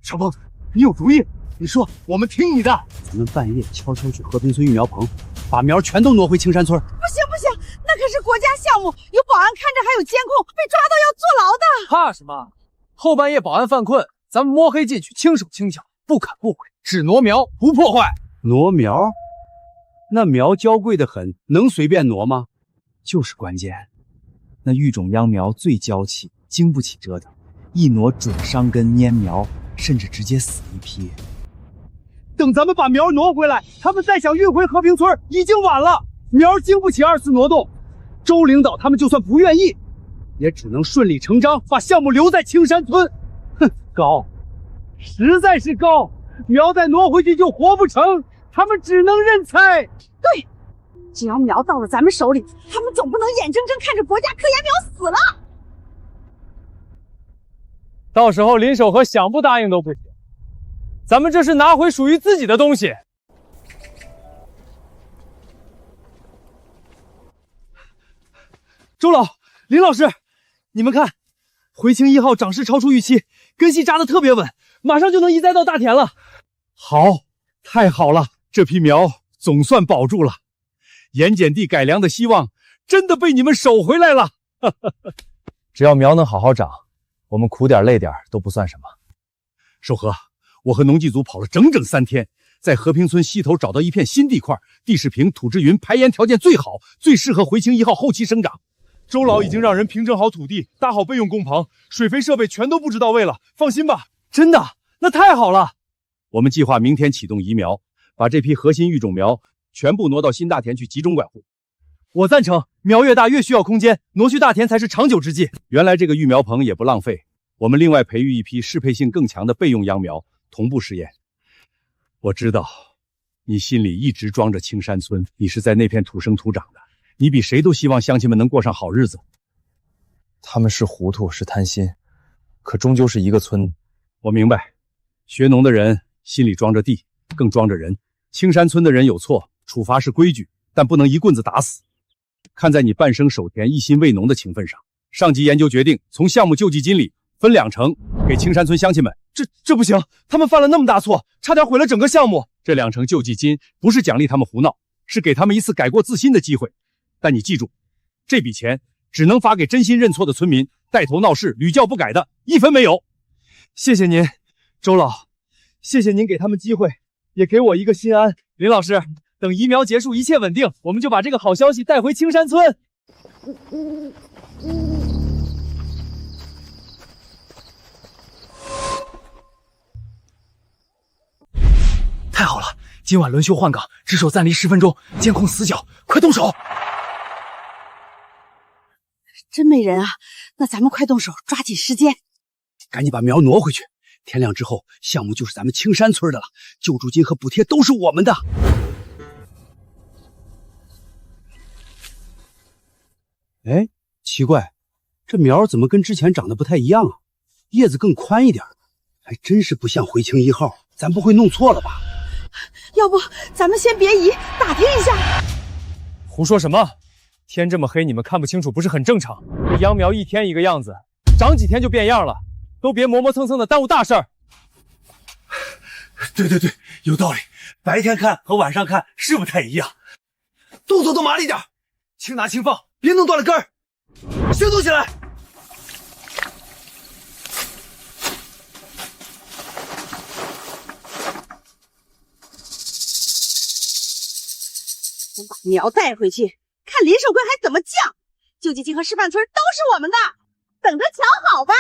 小峰，你有主意，你说，我们听你的。咱们半夜悄悄去和平村育苗棚，把苗全都挪回青山村。不行不行，那可是国家项目，有保安看着，还有监控，被抓到要坐牢的。怕什么？后半夜保安犯困，咱们摸黑进去，轻手轻脚，不砍不毁，只挪苗不破坏。挪苗？那苗娇贵得很，能随便挪吗？就是关键。那育种秧苗最娇气，经不起折腾，一挪准伤根蔫苗，甚至直接死一批。等咱们把苗挪回来，他们再想运回和平村已经晚了。苗经不起二次挪动，周领导他们就算不愿意，也只能顺理成章把项目留在青山村。哼，高，实在是高。苗再挪回去就活不成，他们只能认栽。对，只要苗到了咱们手里，他们总不能眼睁睁看着国家科研苗死了。到时候林守和想不答应都不行。咱们这是拿回属于自己的东西。周老、林老师，你们看，回青1号长势超出预期，根系扎得特别稳，马上就能移栽到大田了。好，太好了，这批苗总算保住了，盐碱地改良的希望真的被你们守回来了。只要苗能好好长，我们苦点累点都不算什么。守和，我和农技组跑了整整3天，在和平村西头找到一片新地块，地势平，土质匀，排盐条件最好，最适合回青1号后期生长。周老已经让人平整好土地，搭好备用工棚，水肥设备全都布置到位了，放心吧。真的？那太好了。我们计划明天启动移苗，把这批核心育种苗全部挪到新大田去集中管护。我赞成，苗越大越需要空间，挪去大田才是长久之计。原来这个育苗棚也不浪费，我们另外培育一批适配性更强的备用秧苗，同步试验。我知道你心里一直装着青山村，你是在那片土生土长的，你比谁都希望乡亲们能过上好日子。他们是糊涂，是贪心，可终究是一个村。我明白，学农的人心里装着地，更装着人。青山村的人有错，处罚是规矩，但不能一棍子打死。看在你半生守田、一心为农的情分上，上级研究决定从项目救济金里分2成给青山村乡亲们。这不行，他们犯了那么大错，差点毁了整个项目。这2成救济金不是奖励他们胡闹，是给他们一次改过自新的机会。但你记住，这笔钱只能发给真心认错的村民，带头闹事、屡教不改的，1分没有。谢谢您，周老，谢谢您给他们机会，也给我一个心安。林老师，等移苗结束，一切稳定，我们就把这个好消息带回青山村。太好了，今晚轮休换岗，值守暂离10分钟，监控死角，快动手！真没人啊，那咱们快动手，抓紧时间，赶紧把苗挪回去。天亮之后，项目就是咱们青山村的了，救助金和补贴都是我们的。哎，奇怪，这苗怎么跟之前长得不太一样啊？叶子更宽一点，还真是不像回青1号，咱不会弄错了吧？要不咱们先别移，打听一下。胡说什么？天这么黑，你们看不清楚不是很正常？这秧苗一天一个样子，长几天就变样了，都别磨磨蹭蹭的耽误大事儿。对，有道理。白天看和晚上看是不太一样。动作都麻利点，轻拿轻放，别弄断了根儿。行动起来！先把苗带回去，看林守坤还怎么犟。救济金和示范村都是我们的，等着瞧好吧。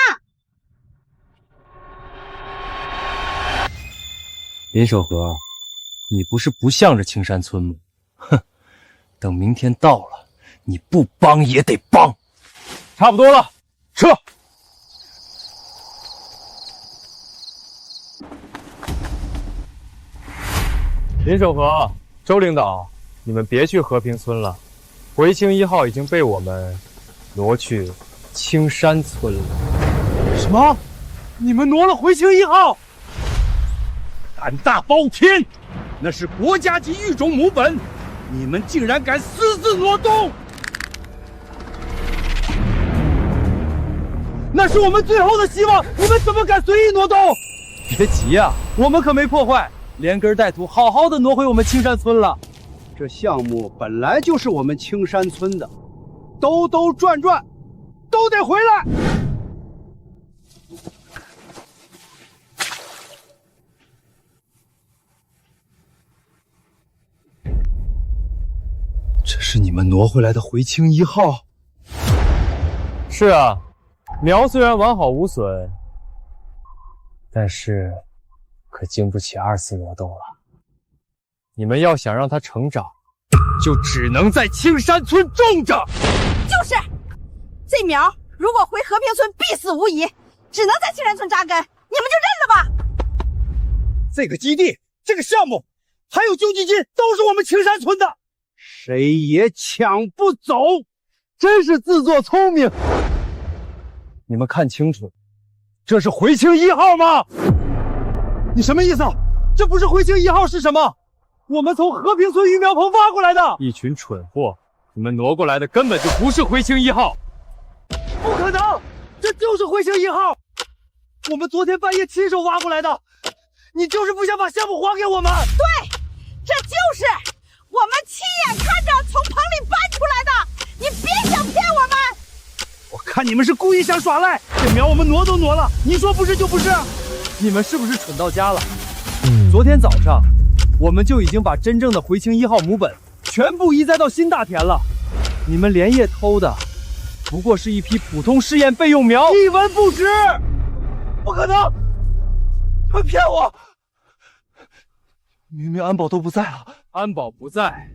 林守和，你不是不向着青山村吗？哼，等明天到了，你不帮也得帮。差不多了，撤。林守和，周领导，你们别去和平村了，回青1号已经被我们挪去青山村了。什么？你们挪了回青1号？胆大包天！那是国家级育种母本，你们竟然敢私自挪动！那是我们最后的希望，你们怎么敢随意挪动？别急呀，我们可没破坏，连根带土，好好的挪回我们青山村了。这项目本来就是我们青山村的，兜兜转转，都得回来。这是你们挪回来的回青1号？是啊，苗虽然完好无损，但是可经不起2次挪动了。你们要想让它成长，就只能在青山村种着。就是，这苗如果回和平村必死无疑，只能在青山村扎根，你们就认了吧。这个基地、这个项目，还有救济金，都是我们青山村的。谁也抢不走，真是自作聪明。你们看清楚，这是回青1号吗？你什么意思？这不是回青1号是什么？我们从和平村育苗棚挖过来的。一群蠢货，你们挪过来的根本就不是回青1号。不可能，这就是回青1号。我们昨天半夜亲手挖过来的。你就是不想把项目还给我们？对，这就是我们亲眼看着从棚里搬出来的，你别想骗我们！我看你们是故意想耍赖，这苗我们挪都挪了，你说不是就不是。你们是不是蠢到家了？昨天早上，我们就已经把真正的回青1号母本全部移栽到新大田了。你们连夜偷的，不过是一批普通试验备用苗，一文不值。不可能，你们骗我！明明安保都不在了。安保不在，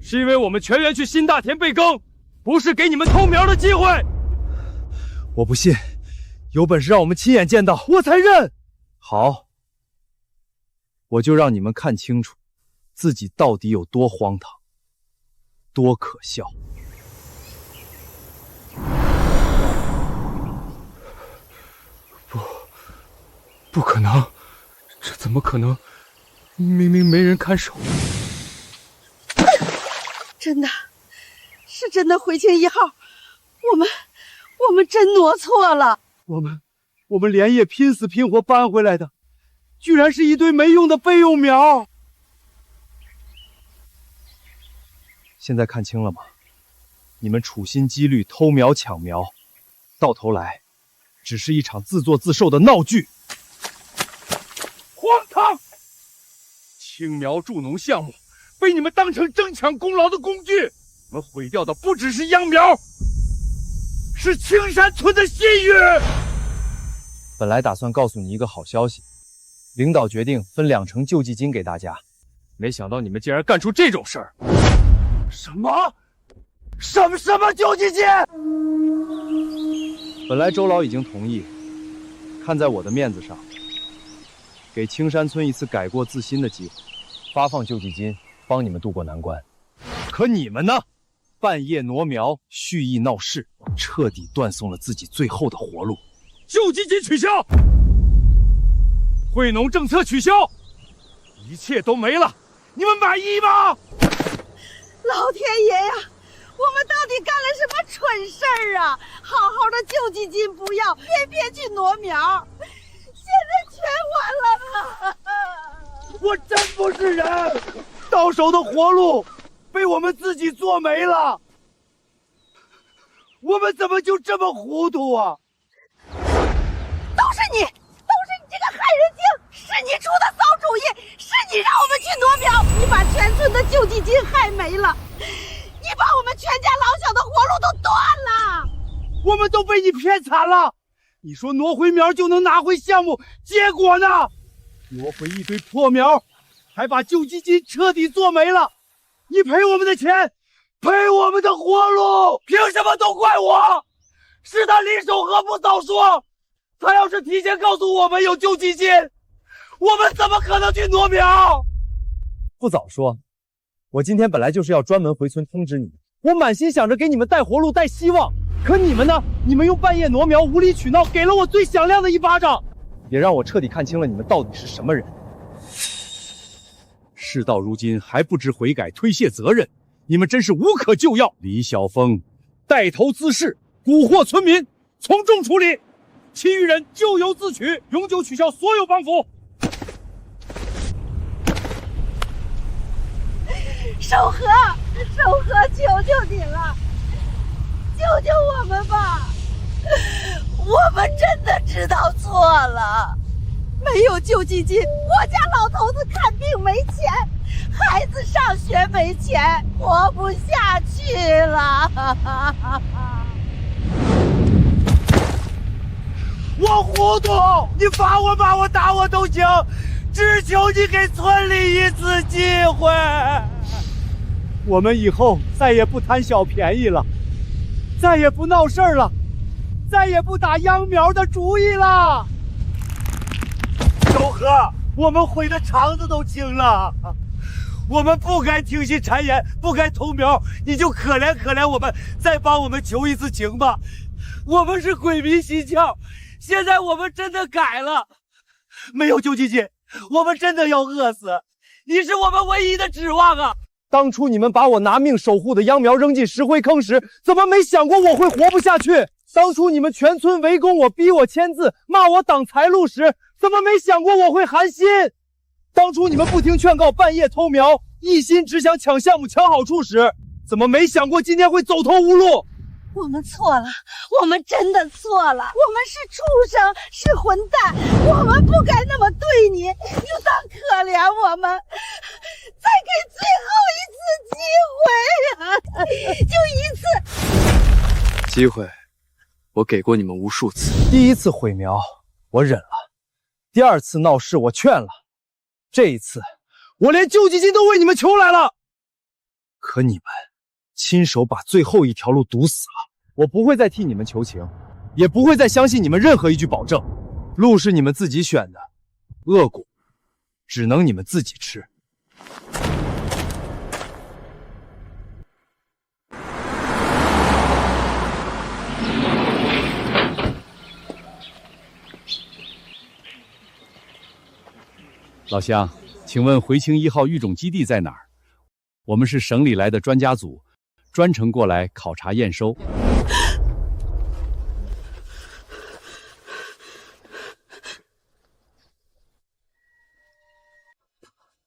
是因为我们全员去新大田备耕，不是给你们偷苗的机会。我不信，有本事让我们亲眼见到，我才认。好，我就让你们看清楚，自己到底有多荒唐，多可笑。不可能，这怎么可能？明明没人看守。真的，是真的回青1号，我们真挪错了。我们连夜拼死拼活搬回来的，居然是一堆没用的备用苗。现在看清了吗？你们处心积虑偷苗抢苗，到头来只是一场自作自受的闹剧。青苗助农项目被你们当成争抢功劳的工具，我们毁掉的不只是秧苗，是青山村的信誉。本来打算告诉你一个好消息，领导决定分2成救济金给大家，没想到你们竟然干出这种事儿！什么救济金？本来周老已经同意，看在我的面子上，给青山村一次改过自新的机会，发放救济金，帮你们渡过难关。可你们呢？半夜挪苗，蓄意闹事，彻底断送了自己最后的活路。救济金取消，惠农政策取消，一切都没了，你们满意吗？老天爷呀，我们到底干了什么蠢事儿啊？好好的救济金不要，偏偏去挪苗，现在全完了。我真不是人，到手的活路被我们自己做没了，我们怎么就这么糊涂啊？都是你这个害人精，是你出的馊主意，是你让我们去挪苗，你把全村的救济金害没了，你把我们全家老小的活路都断了，我们都被你骗惨了。你说挪回苗就能拿回项目，结果呢？挪回一堆破苗，还把救济金彻底做没了。你赔我们的钱，赔我们的活路，凭什么都怪我？是他林守和不早说，他要是提前告诉我们有救济金，我们怎么可能去挪苗？不早说，我今天本来就是要专门回村通知你们，我满心想着给你们带活路、带希望，可你们呢？你们用半夜挪苗、无理取闹，给了我最响亮的一巴掌，也让我彻底看清了你们到底是什么人。事到如今还不知悔改、推卸责任，你们真是无可救药。李晓峰带头滋事，蛊惑村民，从重处理，其余人咎由自取，永久取消所有帮扶。守和，求求你了，救救我们吧！我们真的知道错了，没有救济金，我家老头子看病没钱，孩子上学没钱，活不下去了。我糊涂，你罚我、骂我、打我都行，只求你给村里一次机会。我们以后再也不贪小便宜了，再也不闹事儿了，再也不打秧苗的主意了。周和，我们悔的肠子都青了，我们不该听信谗言，不该偷苗，你就可怜我们，再帮我们求一次情吧。我们是鬼迷心窍，现在我们真的改了，没有救济金，我们真的要饿死。你是我们唯一的指望啊！当初你们把我拿命守护的秧苗扔进石灰坑时，怎么没想过我会活不下去？当初你们全村围攻我，逼我签字，骂我挡财路时，怎么没想过我会寒心？当初你们不听劝告，半夜偷苗，一心只想抢项目、抢好处时，怎么没想过今天会走投无路？我们错了，我们真的错了，我们是畜生，是混蛋，我们不该那么对你，就当可怜我们，再给最后一次机会啊，就一次。机会，我给过你们无数次。第一次毁苗，我忍了；第二次闹事，我劝了；这一次，我连救济金都为你们求来了。可你们亲手把最后一条路堵死了。我不会再替你们求情，也不会再相信你们任何一句保证。路是你们自己选的，恶果只能你们自己吃。老乡，请问回青1号育种基地在哪儿？我们是省里来的专家组，专程过来考察验收。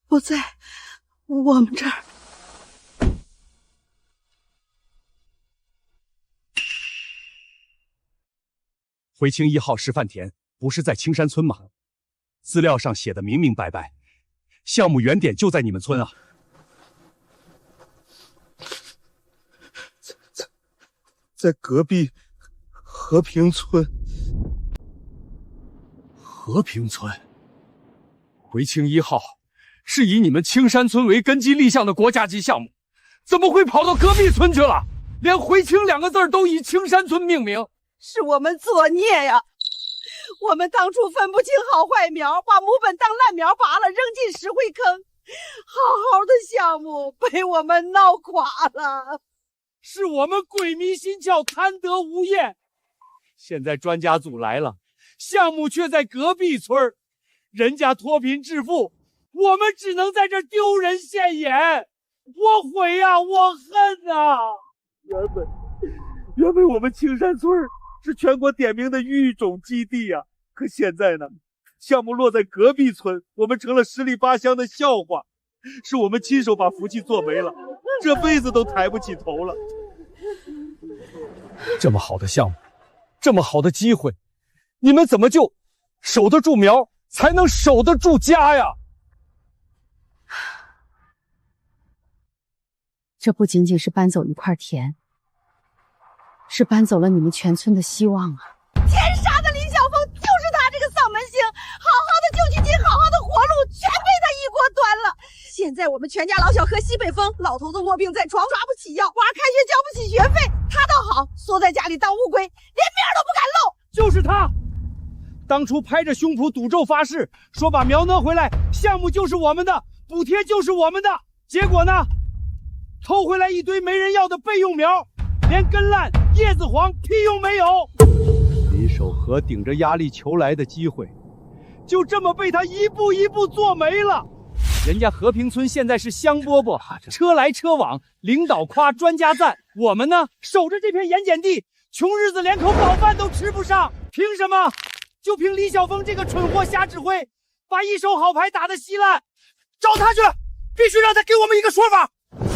不在我们这儿。回青1号示范田不是在青山村吗？资料上写的明明白白，项目原点就在你们村啊。在隔壁和平村。和平村，回青1号是以你们青山村为根基立项的国家级项目，怎么会跑到隔壁村去了？连回青2个字都以青山村命名，是我们作孽呀！我们当初分不清好坏苗，把母本当烂苗拔了，扔进石灰坑，好好的项目被我们闹垮了。是我们鬼迷心窍，贪得无厌。现在专家组来了，项目却在隔壁村，人家脱贫致富，我们只能在这丢人现眼。我悔呀，我恨呐！原本我们青山村是全国点名的育种基地呀，可现在呢，项目落在隔壁村，我们成了十里八乡的笑话，是我们亲手把福气做没了，这辈子都抬不起头了。这么好的项目，这么好的机会，你们怎么就守得住苗，才能守得住家呀？这不仅仅是搬走一块田，是搬走了你们全村的希望啊！天杀的李晓峰就是他这个丧门星，好好的救济金，好好的活路，全被他一锅端了。现在我们全家老小喝西北风，老头子卧病在床，抓不起药，娃开学交不起学费，他倒好，缩在家里当乌龟，连面都不敢露。就是他，当初拍着胸脯赌咒发誓，说把苗拿回来，项目就是我们的，补贴就是我们的。结果呢，偷回来一堆没人要的备用苗，连根烂叶子黄屁用没有。李守和顶着压力求来的机会，就这么被他一步一步做没了。人家和平村现在是香饽饽，车来车往，领导夸，专家赞。我们呢，守着这片盐碱地，穷日子连口饱饭都吃不上。凭什么？就凭李晓峰这个蠢货瞎指挥，把一手好牌打得稀烂。找他去，必须让他给我们一个说法。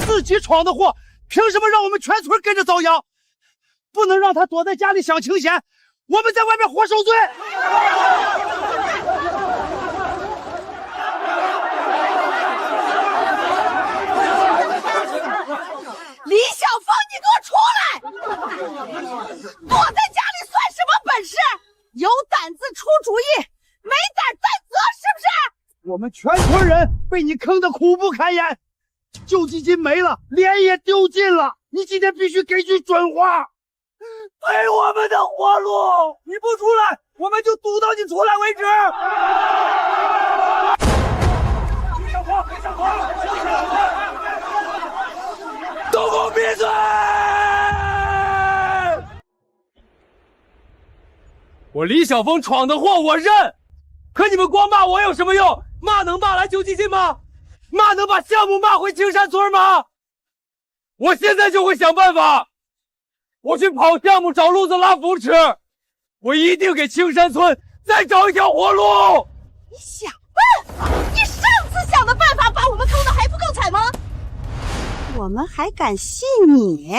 自己闯的祸，凭什么让我们全村跟着遭殃？不能让他躲在家里享清闲，我们在外面活受罪。李晓峰，你给我出来！躲在家里算什么本事？有胆子出主意，没胆担责，是不是？我们全村人被你坑得苦不堪言，救济金没了，脸也丢尽了。你今天必须给句准话，赔我们的活路。你不出来，我们就堵到你出来为止。小黄，都给我闭嘴！我李晓峰闯的祸我认，可你们光骂我有什么用？骂能骂来救济金吗？骂能把项目骂回青山村吗？我现在就会想办法，我去跑项目找路子拉扶持，我一定给青山村再找一条活路。你想办法？你上次想的办法把我们坑的还不够惨吗？我们还敢信你？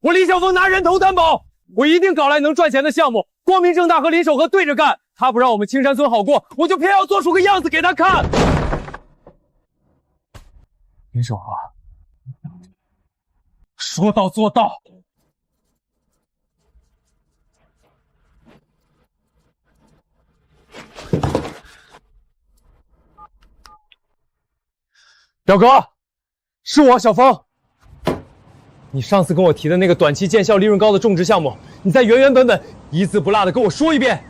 我李晓峰拿人头担保，我一定搞来能赚钱的项目，光明正大和李守和对着干。他不让我们青山村好过，我就偏要做出个样子给他看。李守和，说到做到。表哥，是我小峰。你上次跟我提的那个短期见效、利润高的种植项目，你再原原本本、一字不落的跟我说一遍。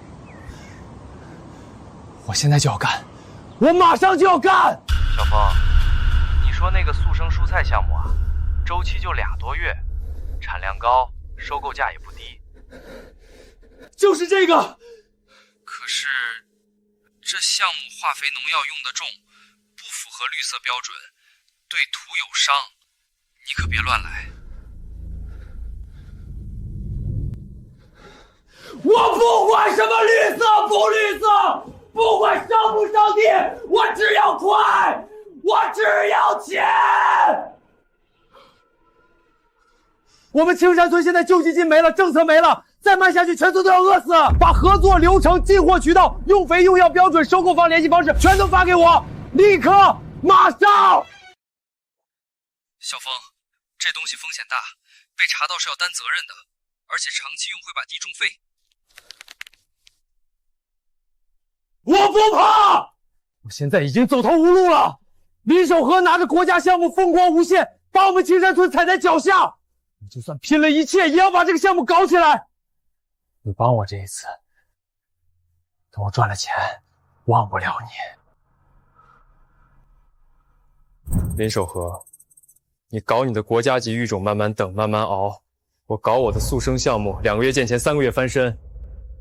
我现在就要干，我马上就要干。小峰，你说那个速生蔬菜项目啊，周期就2多月，产量高，收购价也不低。就是这个。可是这项目化肥农药用得重，不符合绿色标准，对土有伤，你可别乱来。我不管什么绿色不绿色，不管伤不伤地，我只要快，我只要钱。我们青山村现在救济金没了，政策没了，再慢下去全村都要饿死。把合作流程、进货渠道、用肥用药标准、收购方联系方式全都发给我，立刻马上！小峰，这东西风险大，被查到是要担责任的，而且长期用会把地中废。我不怕，我现在已经走投无路了。林守和拿着国家项目风光无限，把我们青山村踩在脚下。我就算拼了一切，也要把这个项目搞起来。你帮我这一次，等我赚了钱，忘不了你。林守和，你搞你的国家级育种，慢慢等，慢慢熬。我搞我的速生项目，2个月见钱，3个月翻身。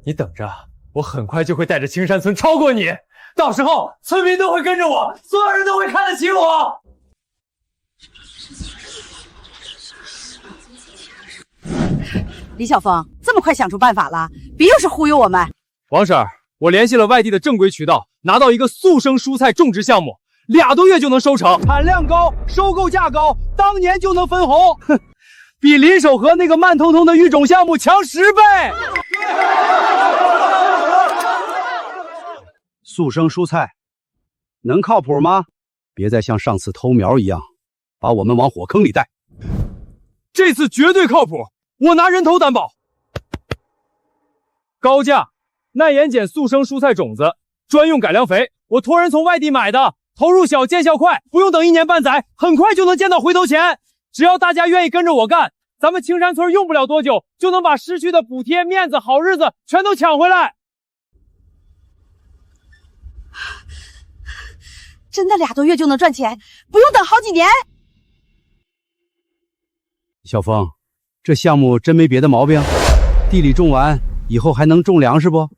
你等着，我很快就会带着青山村超过你。到时候村民都会跟着我，所有人都会看得起我。李小峰，这么快想出办法了，别又是忽悠我们。王婶儿，我联系了外地的正规渠道，拿到一个速生蔬菜种植项目，2多月就能收成，产量高，收购价高，当年就能分红。哼，比林守和那个慢腾腾的育种项目强10倍。速生蔬菜能靠谱吗？别再像上次偷苗一样，把我们往火坑里带。这次绝对靠谱，我拿人头担保。高价耐盐碱速生蔬菜种子，专用改良肥，我托人从外地买的，投入小见效快，不用等1年半载，很快就能见到回头钱。只要大家愿意跟着我干，咱们青山村用不了多久就能把失去的补贴、面子、好日子全都抢回来。真的2多月就能赚钱，不用等好几年。小峰，这项目真没别的毛病？地里种完以后还能种粮食不？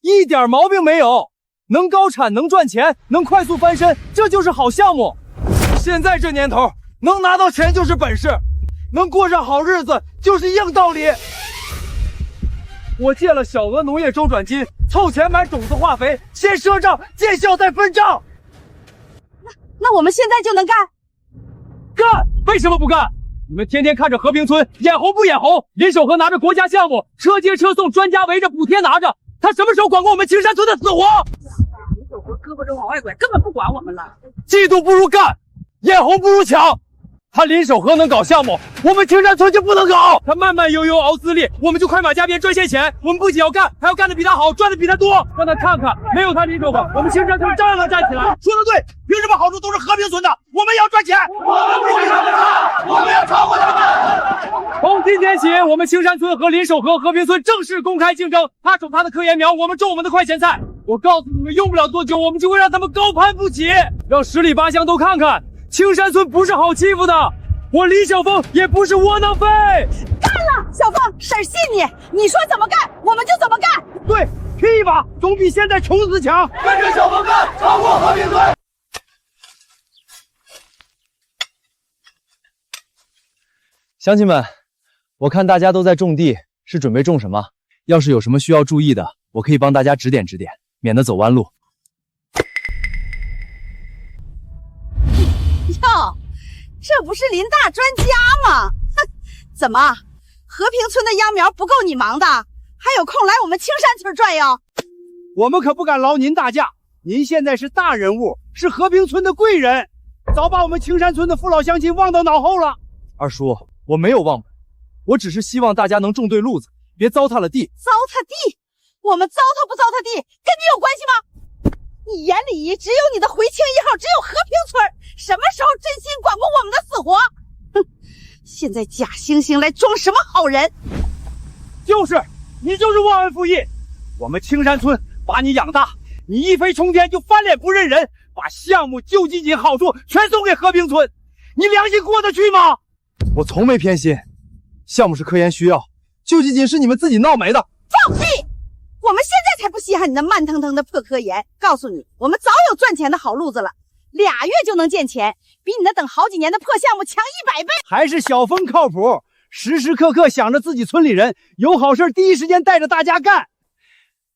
一点毛病没有，能高产，能赚钱，能快速翻身，这就是好项目。现在这年头，能拿到钱就是本事，能过上好日子就是硬道理。我借了小额农业周转金，凑钱买种子化肥，先赊账，见效再分账。那我们现在就能干？干！为什么不干？你们天天看着和平村眼红不眼红？林守和拿着国家项目，车接车送，专家围着，补贴拿着，他什么时候管过我们青山村的死活？林守和胳膊肘往外拐，根本不管我们了。嫉妒不如干，眼红不如抢。他林守和能搞项目，我们青山村就不能搞。他慢慢悠悠熬资历，我们就快马加鞭赚些钱。我们不仅要干，还要干得比他好，赚得比他多。让他看看，没有他林守和，我们青山村照样能站起来。说得对，凭什么好处都是和平村的？我们也要赚钱。我们不会超过他，我们要超过他们。从今天起，我们青山村和林守和和平村正式公开竞争，他种他的科研苗，我们种我们的快钱菜。我告诉你们，用不了多久，我们就会让他们高攀不起，让10里8乡都看看，青山村不是好欺负的。我李小峰也不是窝囊废。干了，小峰，婶儿信你，你说怎么干，我们就怎么干。对，拼一把总比现在穷死强。跟着小峰干，超过和平村。乡亲们，我看大家都在种地，是准备种什么？要是有什么需要注意的，我可以帮大家指点指点，免得走弯路。哟，这不是林大专家吗？哼，怎么，和平村的秧苗不够你忙的，还有空来我们青山村转悠？我们可不敢劳您大驾，您现在是大人物，是和平村的贵人，早把我们青山村的父老乡亲忘到脑后了。二叔，我没有忘本，我只是希望大家能种对路子，别糟蹋了地。糟蹋地？我们糟蹋不糟蹋地，跟你有关系吗？你眼里只有你的回青1号，只有和平村，什么时候真心管过我们的死活？哼！现在假惺惺来装什么好人？就是你就是忘恩负义。我们青山村把你养大，你一飞冲天就翻脸不认人，把项目救济金好处全送给和平村，你良心过得去吗？我从没偏心，项目是科研需要，救济金是你们自己闹没的。放屁！我们现在才不稀罕你那慢腾腾的破科研，告诉你，我们早有赚钱的好路子了，2月就能见钱，比你那等好几年的破项目强100倍。还是小峰靠谱，时时刻刻想着自己村里人，有好事第一时间带着大家干，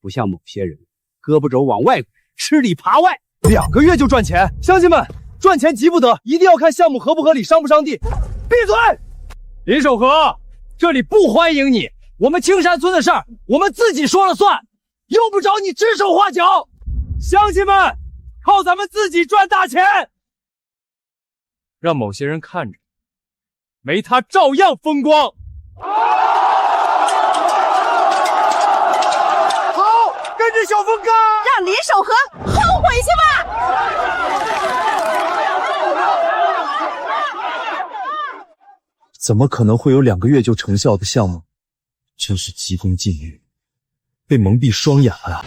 不像某些人胳膊肘往外拐，吃里扒外，2个月就赚钱。乡亲们，赚钱急不得，一定要看项目合不合理，伤不伤地。闭嘴！林守和，这里不欢迎你。我们青山村的事儿，我们自己说了算，用不着你指手画脚。乡亲们，靠咱们自己赚大钱。让某些人看着，没他照样风光。好，跟着小峰干，让林守和后悔去吧！怎么可能会有2个月就成效的项目？真是急功近利，被蒙蔽双眼了啊！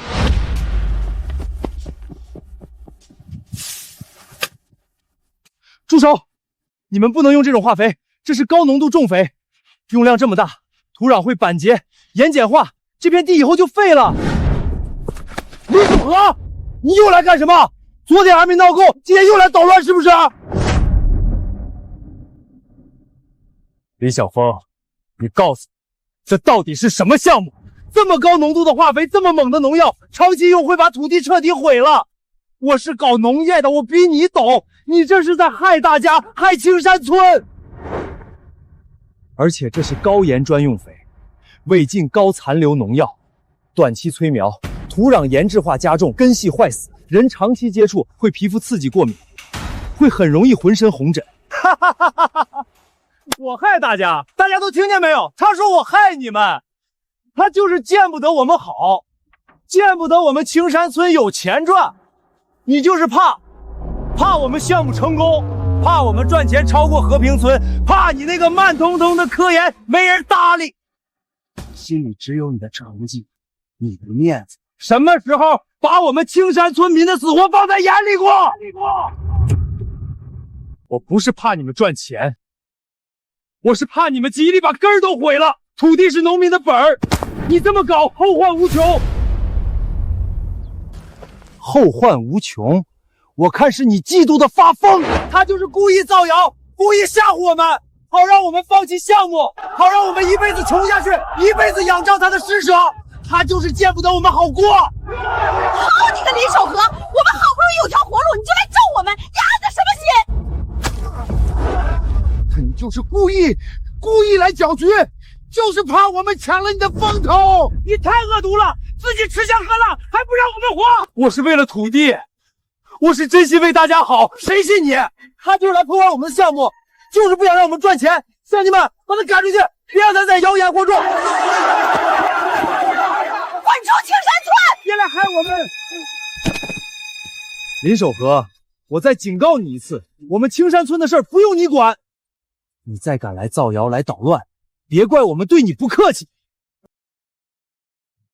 住手！你们不能用这种化肥，这是高浓度重肥，用量这么大，土壤会板结、盐碱化，这片地以后就废了。李守和，你又来干什么？昨天还没闹够，今天又来捣乱是不是？李晓峰，你告诉我，这到底是什么项目？这么高浓度的化肥，这么猛的农药，长期用会把土地彻底毁了。我是搞农业的，我比你懂，你这是在害大家，害青山村。而且这是高盐专用肥，未进高残留农药，短期催苗，土壤盐质化加重，根系坏死，人长期接触会皮肤刺激过敏，会很容易浑身红疹。哈哈哈哈哈哈！我害大家，大家都听见没有？他说我害你们，他就是见不得我们好，见不得我们青山村有钱赚。你就是怕我们项目成功，怕我们赚钱超过和平村，怕你那个慢腾腾的科研没人搭理，心里只有你的成绩，你的面子。什么时候把我们青山村民的死活放在眼里过？我不是怕你们赚钱，我是怕你们吉利把根儿都毁了。土地是农民的本儿，你这么搞，后患无穷。后患无穷，我看是你嫉妒的发疯。他就是故意造谣，故意吓唬我们，好让我们放弃项目，好让我们一辈子穷下去，一辈子仰仗他的施舍。他就是见不得我们好过。好你个林守和，我们好不容易有条活路，你就来咒我们，你安的什么心？你就是故意来搅局，就是怕我们抢了你的风头。你太恶毒了，自己吃香喝辣，还不让我们活。我是为了土地，我是真心为大家好，谁信你？他就是来破坏我们的项目，就是不想让我们赚钱。乡亲们，把他赶出去，别让他再谣言惑众。滚出青山村！别来害我们！林守和，我再警告你一次，我们青山村的事儿不用你管。你再敢来造谣来捣乱，别怪我们对你不客气，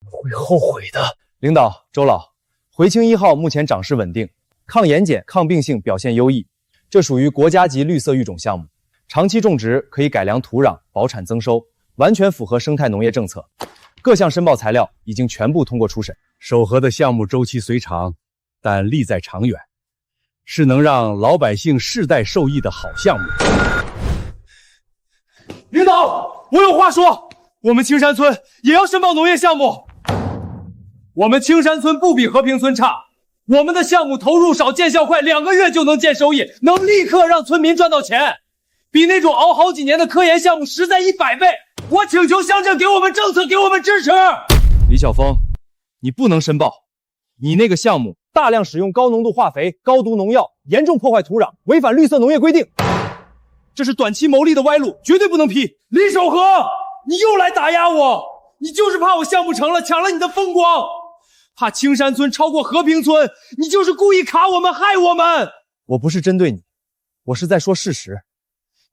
会后悔的。领导，周老，回青1号目前长势稳定，抗盐碱、抗病性表现优异，这属于国家级绿色育种项目，长期种植可以改良土壤，保产增收，完全符合生态农业政策。各项申报材料已经全部通过初审。守和的项目周期虽长，但利在长远，是能让老百姓世代受益的好项目。领导，我有话说，我们青山村也要申报农业项目。我们青山村不比和平村差，我们的项目投入少，见效快，2个月就能见收益，能立刻让村民赚到钱，比那种熬好几年的科研项目实在100倍。我请求乡镇给我们政策，给我们支持。李晓峰，你不能申报，你那个项目大量使用高浓度化肥、高毒农药，严重破坏土壤，违反绿色农业规定，这是短期牟利的歪路，绝对不能批。李守和，你又来打压我，你就是怕我项目成了，抢了你的风光，怕青山村超过和平村，你就是故意卡我们，害我们。我不是针对你，我是在说事实。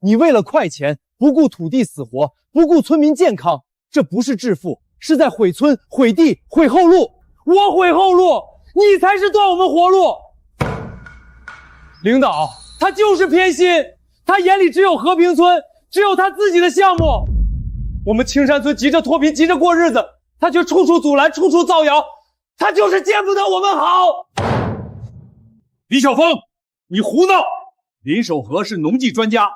你为了快钱，不顾土地死活，不顾村民健康，这不是致富，是在毁村、毁地、毁后路。我毁后路，你才是断我们活路。领导，他就是偏心，他眼里只有和平村，只有他自己的项目。我们青山村急着脱贫，急着过日子，他却处处阻拦，处处造谣，他就是见不得我们好。李晓峰，你胡闹！林守和是农技专家，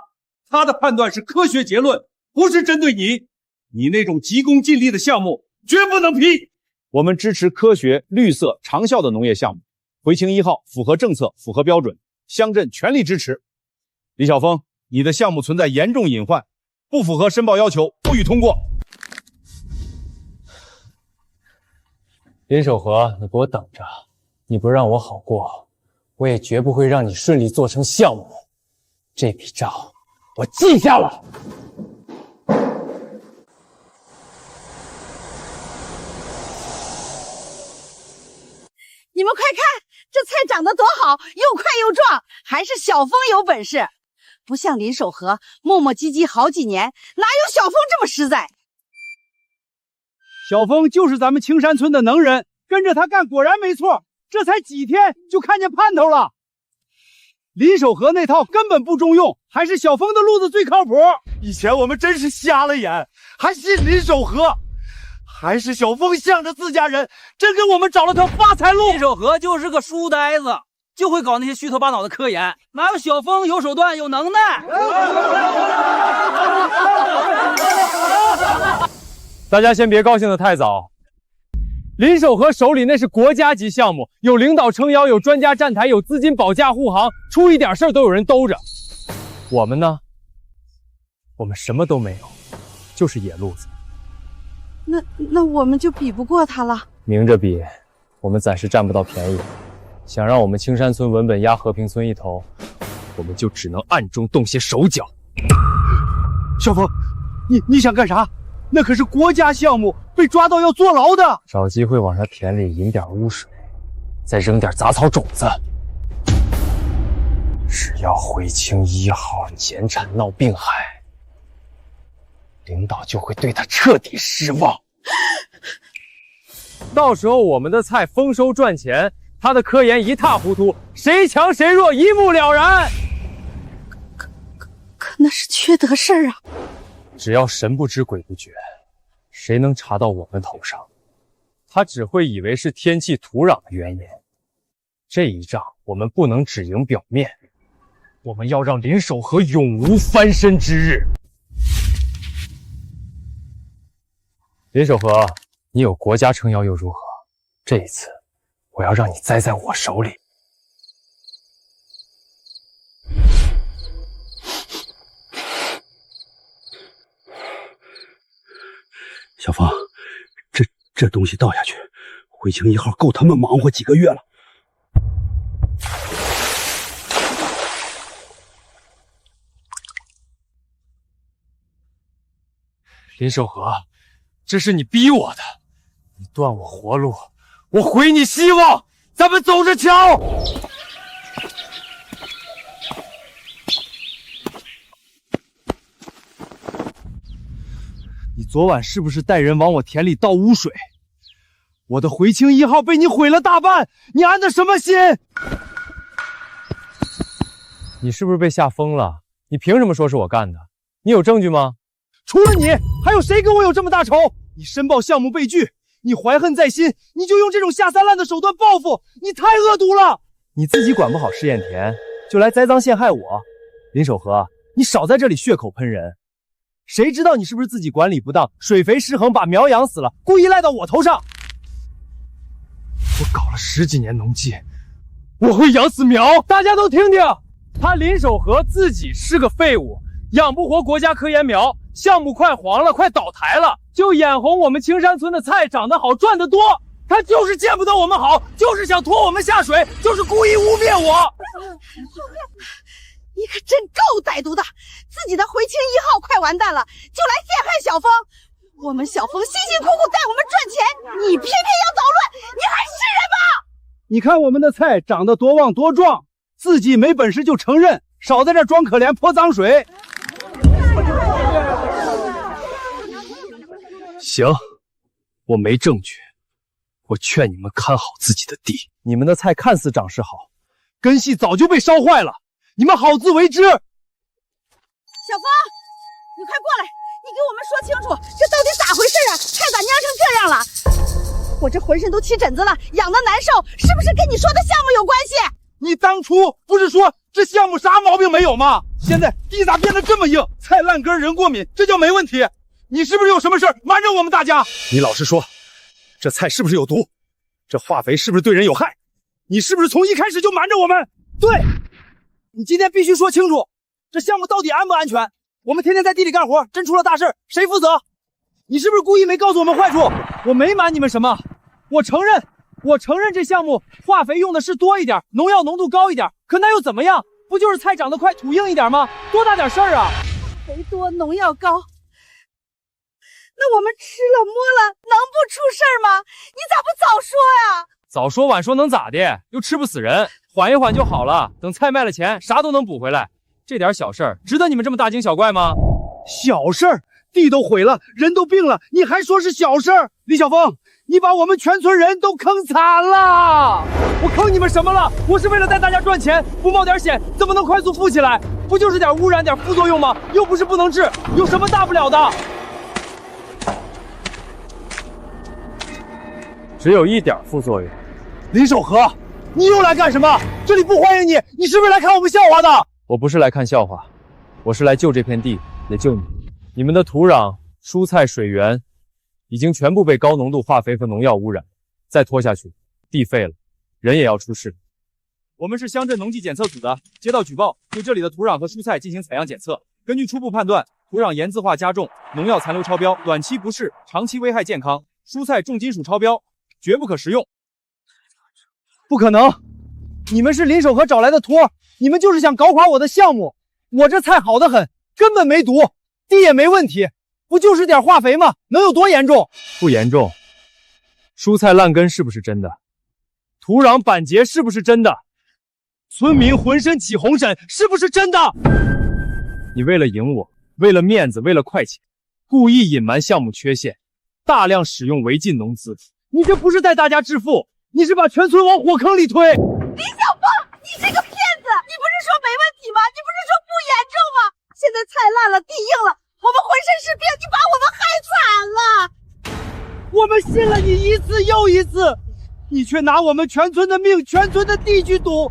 他的判断是科学结论，不是针对你。你那种急功近利的项目绝不能批。我们支持科学、绿色、长效的农业项目。回青1号符合政策，符合标准，乡镇全力支持。李晓峰，你的项目存在严重隐患，不符合申报要求，不予通过。林守和，你给我等着！你不让我好过，我也绝不会让你顺利做成项目。这笔账我记下了。你们快看，这菜长得多好，又快又壮，还是小峰有本事。不像林守和磨磨唧唧好几年，哪有小峰这么实在？小峰就是咱们青山村的能人，跟着他干果然没错。这才几天就看见盼头了。林守和那套根本不中用，还是小峰的路子最靠谱。以前我们真是瞎了眼，还信林守和，还是小峰向着自家人，真给我们找了条发财路。林守和就是个书呆子，就会搞那些虚头巴脑的科研，哪有小峰有手段有能耐？大家先别高兴得太早。林守和手里那是国家级项目，有领导撑腰，有专家站台，有资金保驾护航，出一点事儿都有人兜着。我们呢？我们什么都没有，就是野路子。那我们就比不过他了。明着比，我们暂时占不到便宜。想让我们青山村稳稳压和平村一头，我们就只能暗中动些手脚。小峰，你想干啥？那可是国家项目，被抓到要坐牢的。找机会往他田里引点污水，再扔点杂草种子。只要回青1号减产闹病害，领导就会对他彻底失望。到时候我们的菜丰收赚钱，他的科研一塌糊涂，谁强谁弱一目了然。可那是缺德事儿啊！只要神不知鬼不觉，谁能查到我们头上？他只会以为是天气土壤的原因。这一仗我们不能只赢表面，我们要让林守和永无翻身之日。林守和，你有国家撑腰又如何？这一次，我要让你栽在我手里。小峰，这东西倒下去，回青1号够他们忙活几个月了。林守和，这是你逼我的，你断我活路，我毁你希望，咱们走着瞧。你昨晚是不是带人往我田里倒污水？我的回青1号被你毁了大半，你安的什么心？你是不是被吓疯了？你凭什么说是我干的？你有证据吗？除了你，还有谁跟我有这么大仇？你申报项目被拒，你怀恨在心，你就用这种下三滥的手段报复，你太恶毒了！你自己管不好试验田，就来栽赃陷害我。林守和，你少在这里血口喷人。谁知道你是不是自己管理不当，水肥失衡，把苗养死了，故意赖到我头上？我搞了10几年农技，我会养死苗。大家都听听，他林守和自己是个废物，养不活国家科研苗，项目快黄了，快倒台了，就眼红我们青山村的菜长得好，赚得多。他就是见不得我们好，就是想拖我们下水，就是故意污蔑我。你可真够歹毒的！自己的回青1号快完蛋了，就来陷害小峰。我们小峰辛辛苦苦带我们赚钱，你偏偏要捣乱，你还是人吗？你看我们的菜长得多旺多壮，自己没本事就承认，少在这装可怜泼脏水。行，我没证据，我劝你们看好自己的地。你们的菜看似长势好，根系早就被烧坏了，你们好自为之。小峰，你快过来，你给我们说清楚，这到底咋回事啊？菜咋蔫成这样了？我这浑身都起疹子了，痒得难受，是不是跟你说的项目有关系？你当初不是说这项目啥毛病没有吗？现在地咋变得这么硬？菜烂根人过敏，这叫没问题？你是不是有什么事瞒着我们大家？你老实说，这菜是不是有毒？这化肥是不是对人有害？你是不是从一开始就瞒着我们？对，你今天必须说清楚，这项目到底安不安全？我们天天在地里干活，真出了大事，谁负责？你是不是故意没告诉我们坏处？我没瞒你们什么，我承认这项目化肥用的是多一点，农药浓度高一点，可那又怎么样？不不就是菜长得快，土硬一点吗？多大点事儿啊！肥多，农药高，那我们吃了摸了，能不出事儿吗？你咋不早说呀？早说晚说能咋的？又吃不死人，缓一缓就好了。等菜卖了钱，啥都能补回来。这点小事儿，值得你们这么大惊小怪吗？小事儿，地都毁了，人都病了，你还说是小事儿？李晓峰，你把我们全村人都坑惨了！我坑你们什么了？我是为了带大家赚钱，不冒点险怎么能快速富起来？不就是点污染点副作用吗？又不是不能治，有什么大不了的？只有一点副作用。林守和，你又来干什么？这里不欢迎你，你是不是来看我们笑话的？我不是来看笑话，我是来救这片地，也救你。你们的土壤、蔬菜、水源已经全部被高浓度化肥和农药污染，再拖下去，地废了，人也要出事。我们是乡镇农技检测组的，接到举报，对这里的土壤和蔬菜进行采样检测。根据初步判断，土壤盐渍化加重，农药残留超标，短期不适，长期危害健康。蔬菜重金属超标，绝不可食用。不可能，你们是林守和找来的托，你们就是想搞垮我的项目。我这菜好得很，根本没毒，地也没问题，不就是点化肥吗？能有多严重？不严重。蔬菜烂根是不是真的？土壤板结是不是真的？村民浑身起红疹是不是真的？你为了赢我，为了面子，为了快钱，故意隐瞒项目缺陷，大量使用违禁农资。你这不是带大家致富，你是把全村往火坑里推。李小峰，你这个骗子！你不是说没问题吗？你不是说不严重吗？现在菜烂了，地硬了，我们浑身是病，你把我们害惨了。我们信了你一次又一次，你却拿我们全村的命、全村的地去赌，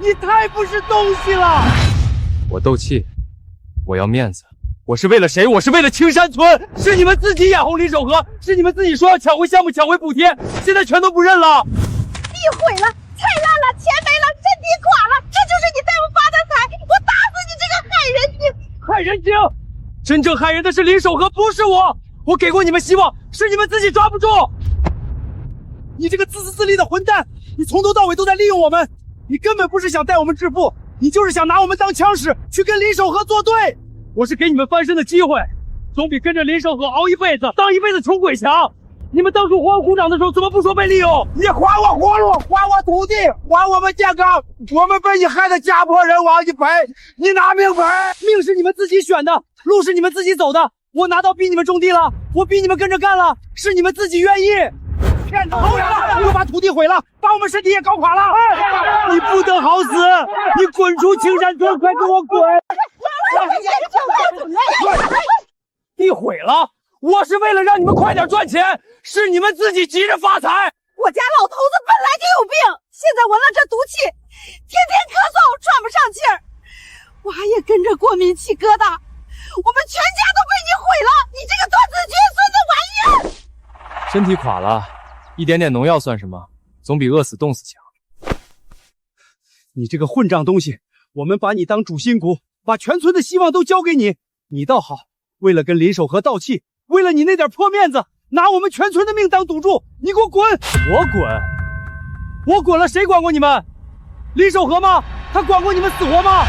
你太不是东西了！我斗气，我要面子，我是为了谁？我是为了青山村，是你们自己眼红林守和，是你们自己说要抢回项目、抢回补贴，现在全都不认了。地毁了，菜烂了，钱没了，阵地垮了，这就是你带我发的财！我打死你这个害人精！害人精！真正害人的是林守和，不是我。我给过你们希望，是你们自己抓不住。你这个自私自利的混蛋，你从头到尾都在利用我们，你根本不是想带我们致富，你就是想拿我们当枪使，去跟林守和作对。我是给你们翻身的机会，总比跟着林守和熬一辈子、当一辈子穷鬼强。你们当初还股长的时候，怎么不说被利用？你还我活路，还我土地，还我们健康，我们被你害得家破人亡，你赔，你拿命赔！命是你们自己选的，路是你们自己走的。我拿刀逼你们种地了，我逼你们跟着干了，是你们自己愿意。骗子！又把土地毁了，把我们身体也搞垮了。你不得好死！你滚出青山村，快给我滚！地毁了，我是为了让你们快点赚钱，是你们自己急着发财。我家老头子本来就有病，现在闻了这毒气，天天咳嗽，喘不上气儿，娃也跟着过敏起疙瘩，我们全家都被你毁了！你这个断子绝孙的玩意儿！身体垮了，一点点农药算什么？总比饿死冻死强。你这个混账东西，我们把你当主心骨，把全村的希望都交给你，你倒好，为了跟林守和斗气，为了你那点破面子，拿我们全村的命当赌注，你给我滚！我滚了，谁管过你们？林守和吗？他管过你们死活吗？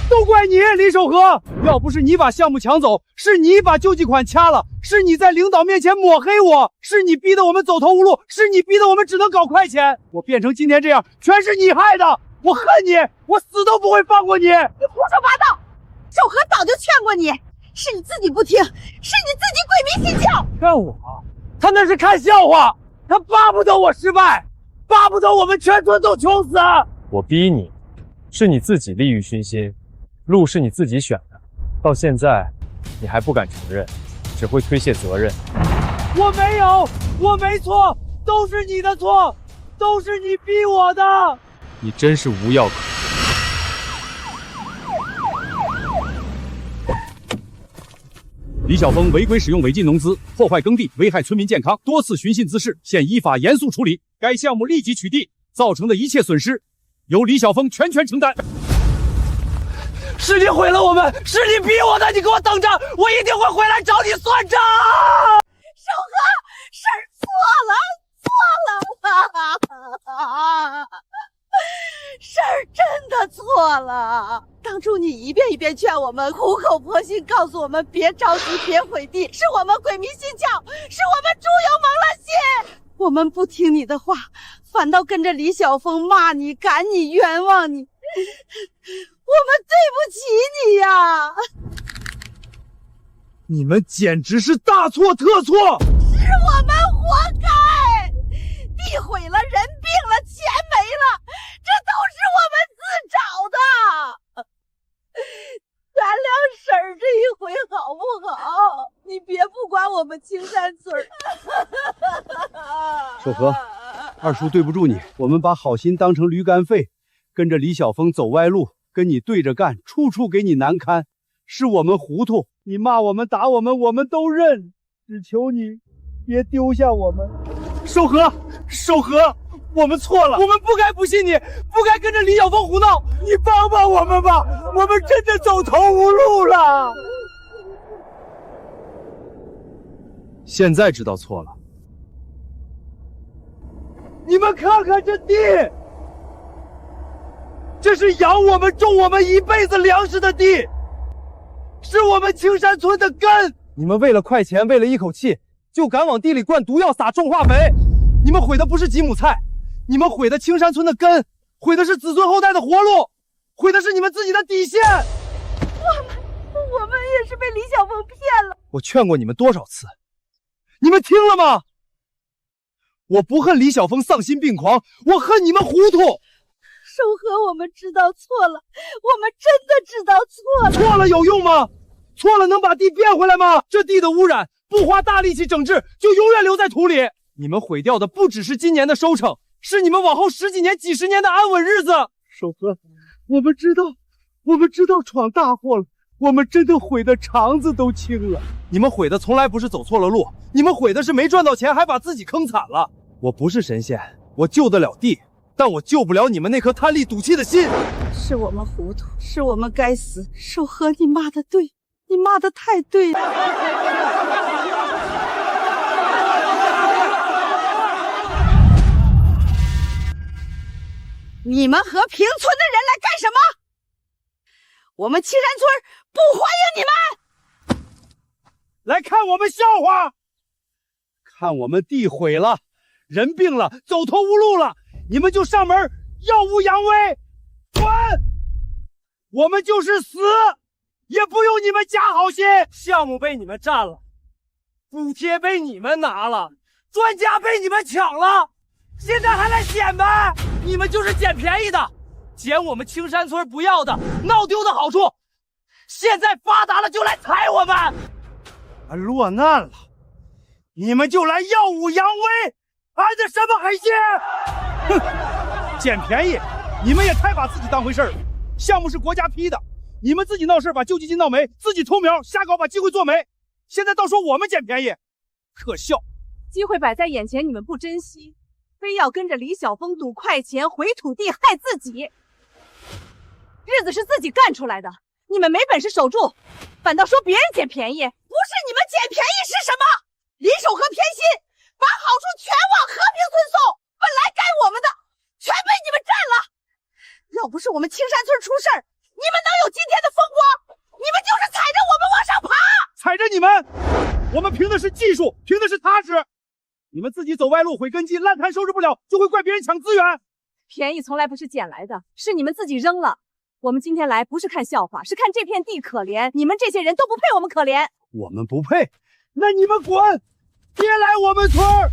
都怪你，林守和！要不是你把项目抢走，是你把救济款掐了，是你在领导面前抹黑我，是你逼得我们走投无路，是你逼得我们只能搞快钱。我变成今天这样，全是你害的！我恨你，我死都不会放过你！你胡说八道！守和早就劝过你，是你自己不听，是你自己鬼迷心窍。劝我？他那是看笑话，他巴不得我失败，巴不得我们全村都穷死。我逼你，是你自己利欲熏心。路是你自己选的，到现在你还不敢承认，只会推卸责任。我没有，我没错，都是你的错，都是你逼我的。你真是无药可救。李晓峰违规使用违禁农资，破坏耕地，危害村民健康，多次寻衅滋事，现依法严肃处理。该项目立即取缔，造成的一切损失由李晓峰全权承担。是你毁了我们，是你逼我的，你给我等着，我一定会回来找你算账。守和，事儿错了，事儿真的错了。遍劝我们，苦口婆心告诉我们别着急，别毁地，是我们鬼迷心窍，是我们猪油蒙了心。我们不听你的话，反倒跟着李晓峰骂你、赶你、冤枉你，我们对不起你呀！你们简直是大错特错！是我们活该，地毁了，人病了，钱没了，这都是我们自找的。原谅婶儿这一回好不好？你别不管我们青山村。守和，二叔对不住你，我们把好心当成驴肝肺，跟着李晓峰走歪路，跟你对着干，处处给你难堪，是我们糊涂。你骂我们打我们，我们都认，只求你别丢下我们。守和，守和，我们错了，我们不该不信你，不该跟着李晓峰胡闹，你帮帮我们吧，我们真的走投无路了。现在知道错了。你们看看这地，这是养我们、种我们一辈子粮食的地，是我们青山村的根。你们为了快钱，为了一口气，就敢往地里灌毒药、撒重化肥。你们毁的不是几亩菜，你们毁的青山村的根，毁的是子孙后代的活路，毁的是你们自己的底线。我们也是被李晓峰骗了。我劝过你们多少次，你们听了吗？我不恨李晓峰丧心病狂，我恨你们糊涂。守和，我们知道错了，我们真的知道错了。错了有用吗？错了能把地变回来吗？这地的污染，不花大力气整治，就永远留在土里。你们毁掉的不只是今年的收成，是你们往后10几年、几十年的安稳日子。守和，我们知道闯大祸了，我们真的悔得肠子都青了。你们悔的从来不是走错了路，你们悔的是没赚到钱，还把自己坑惨了。我不是神仙，我救得了地，但我救不了你们那颗贪利赌气的心。是我们糊涂，是我们该死。守和，你骂的对，你骂的太对了。你们和平村的人来干什么？我们青山村不欢迎你们！来看我们笑话，看我们地毁了，人病了，走投无路了，你们就上门耀武扬威，滚！我们就是死，也不用你们假好心。项目被你们占了，补贴被你们拿了，专家被你们抢了，现在还来显摆，你们就是捡便宜的，捡我们青山村不要的、闹丢的好处，现在发达了就来踩我们。俺落难了，你们就来耀武扬威，安的什么黑心？哼，捡便宜，你们也太把自己当回事了。项目是国家批的，你们自己闹事把救济金闹没，自己偷苗瞎搞把机会做没，现在倒说我们捡便宜，可笑！机会摆在眼前，你们不珍惜，非要跟着李晓峰赌快钱、毁土地，害自己。日子是自己干出来的，你们没本事守住，反倒说别人捡便宜。不是你们捡便宜是什么？李守和偏心，把好处全往和平村送，本来该我们的，全被你们占了。要不是我们青山村出事儿，你们能有今天的风光？你们就是踩着我们往上爬，踩着你们。我们凭的是技术，凭的是踏实。你们自己走歪路，毁根基，烂摊收拾不了，就会怪别人抢资源。便宜从来不是捡来的，是你们自己扔了。我们今天来不是看笑话，是看这片地可怜。你们这些人都不配我们可怜。我们不配，那你们滚，别来我们村儿，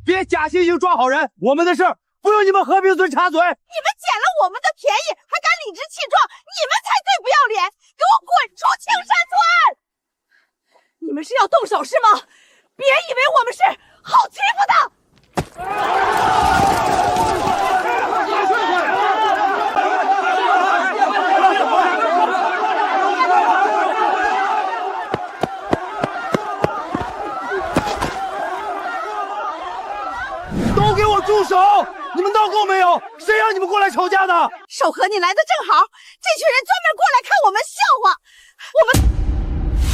别假惺惺抓好人。我们的事儿不用你们和平村插嘴。你们捡了我们的便宜，还敢理直气壮，你们才最不要脸！给我滚出青山村！你们是要动手是吗？别以为我们是好欺负的！都给我住手！你们闹够没有？谁让你们过来吵架的？守和，你来的正好，这群人专门过来看我们笑话。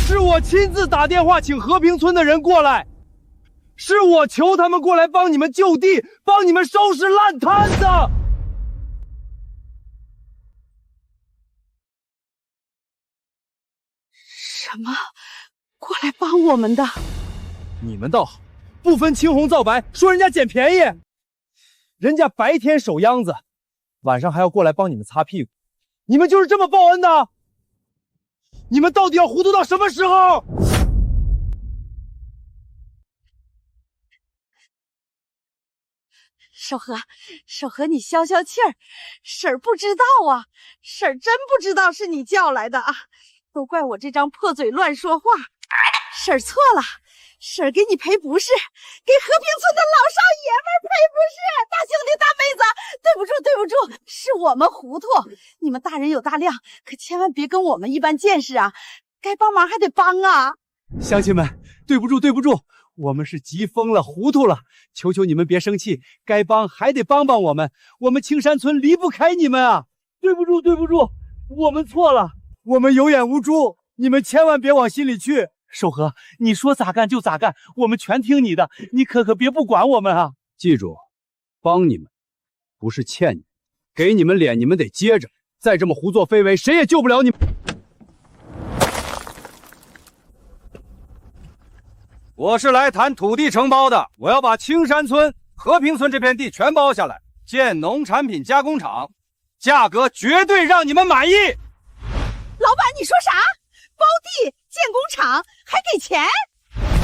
是我亲自打电话请和平村的人过来，是我求他们过来帮你们就地，帮你们收拾烂摊子。什么过来帮我们的？你们倒好，不分青红皂白，说人家捡便宜。人家白天守秧子，晚上还要过来帮你们擦屁股，你们就是这么报恩的？你们到底要糊涂到什么时候？守和，你消消气儿，婶儿不知道啊，婶儿真不知道是你叫来的啊，都怪我这张破嘴乱说话，婶儿错了，婶儿给你赔不是，给和平村的老少爷们赔不是，大兄弟大妹子，对不住，是我们糊涂，你们大人有大量，可千万别跟我们一般见识啊，该帮忙还得帮啊。乡亲们，对不住，我们是急疯了，糊涂了，求求你们别生气，该帮还得帮帮我们，我们青山村离不开你们啊！对不住，我们错了，我们有眼无珠，你们千万别往心里去。守和，你说咋干就咋干，我们全听你的，你可别不管我们啊！记住，帮你们不是欠你们，给你们脸你们得接着，再这么胡作非为，谁也救不了你们。我是来谈土地承包的，我要把青山村、和平村这片地全包下来，建农产品加工厂，价格绝对让你们满意。老板，你说啥？包地、建工厂还给钱？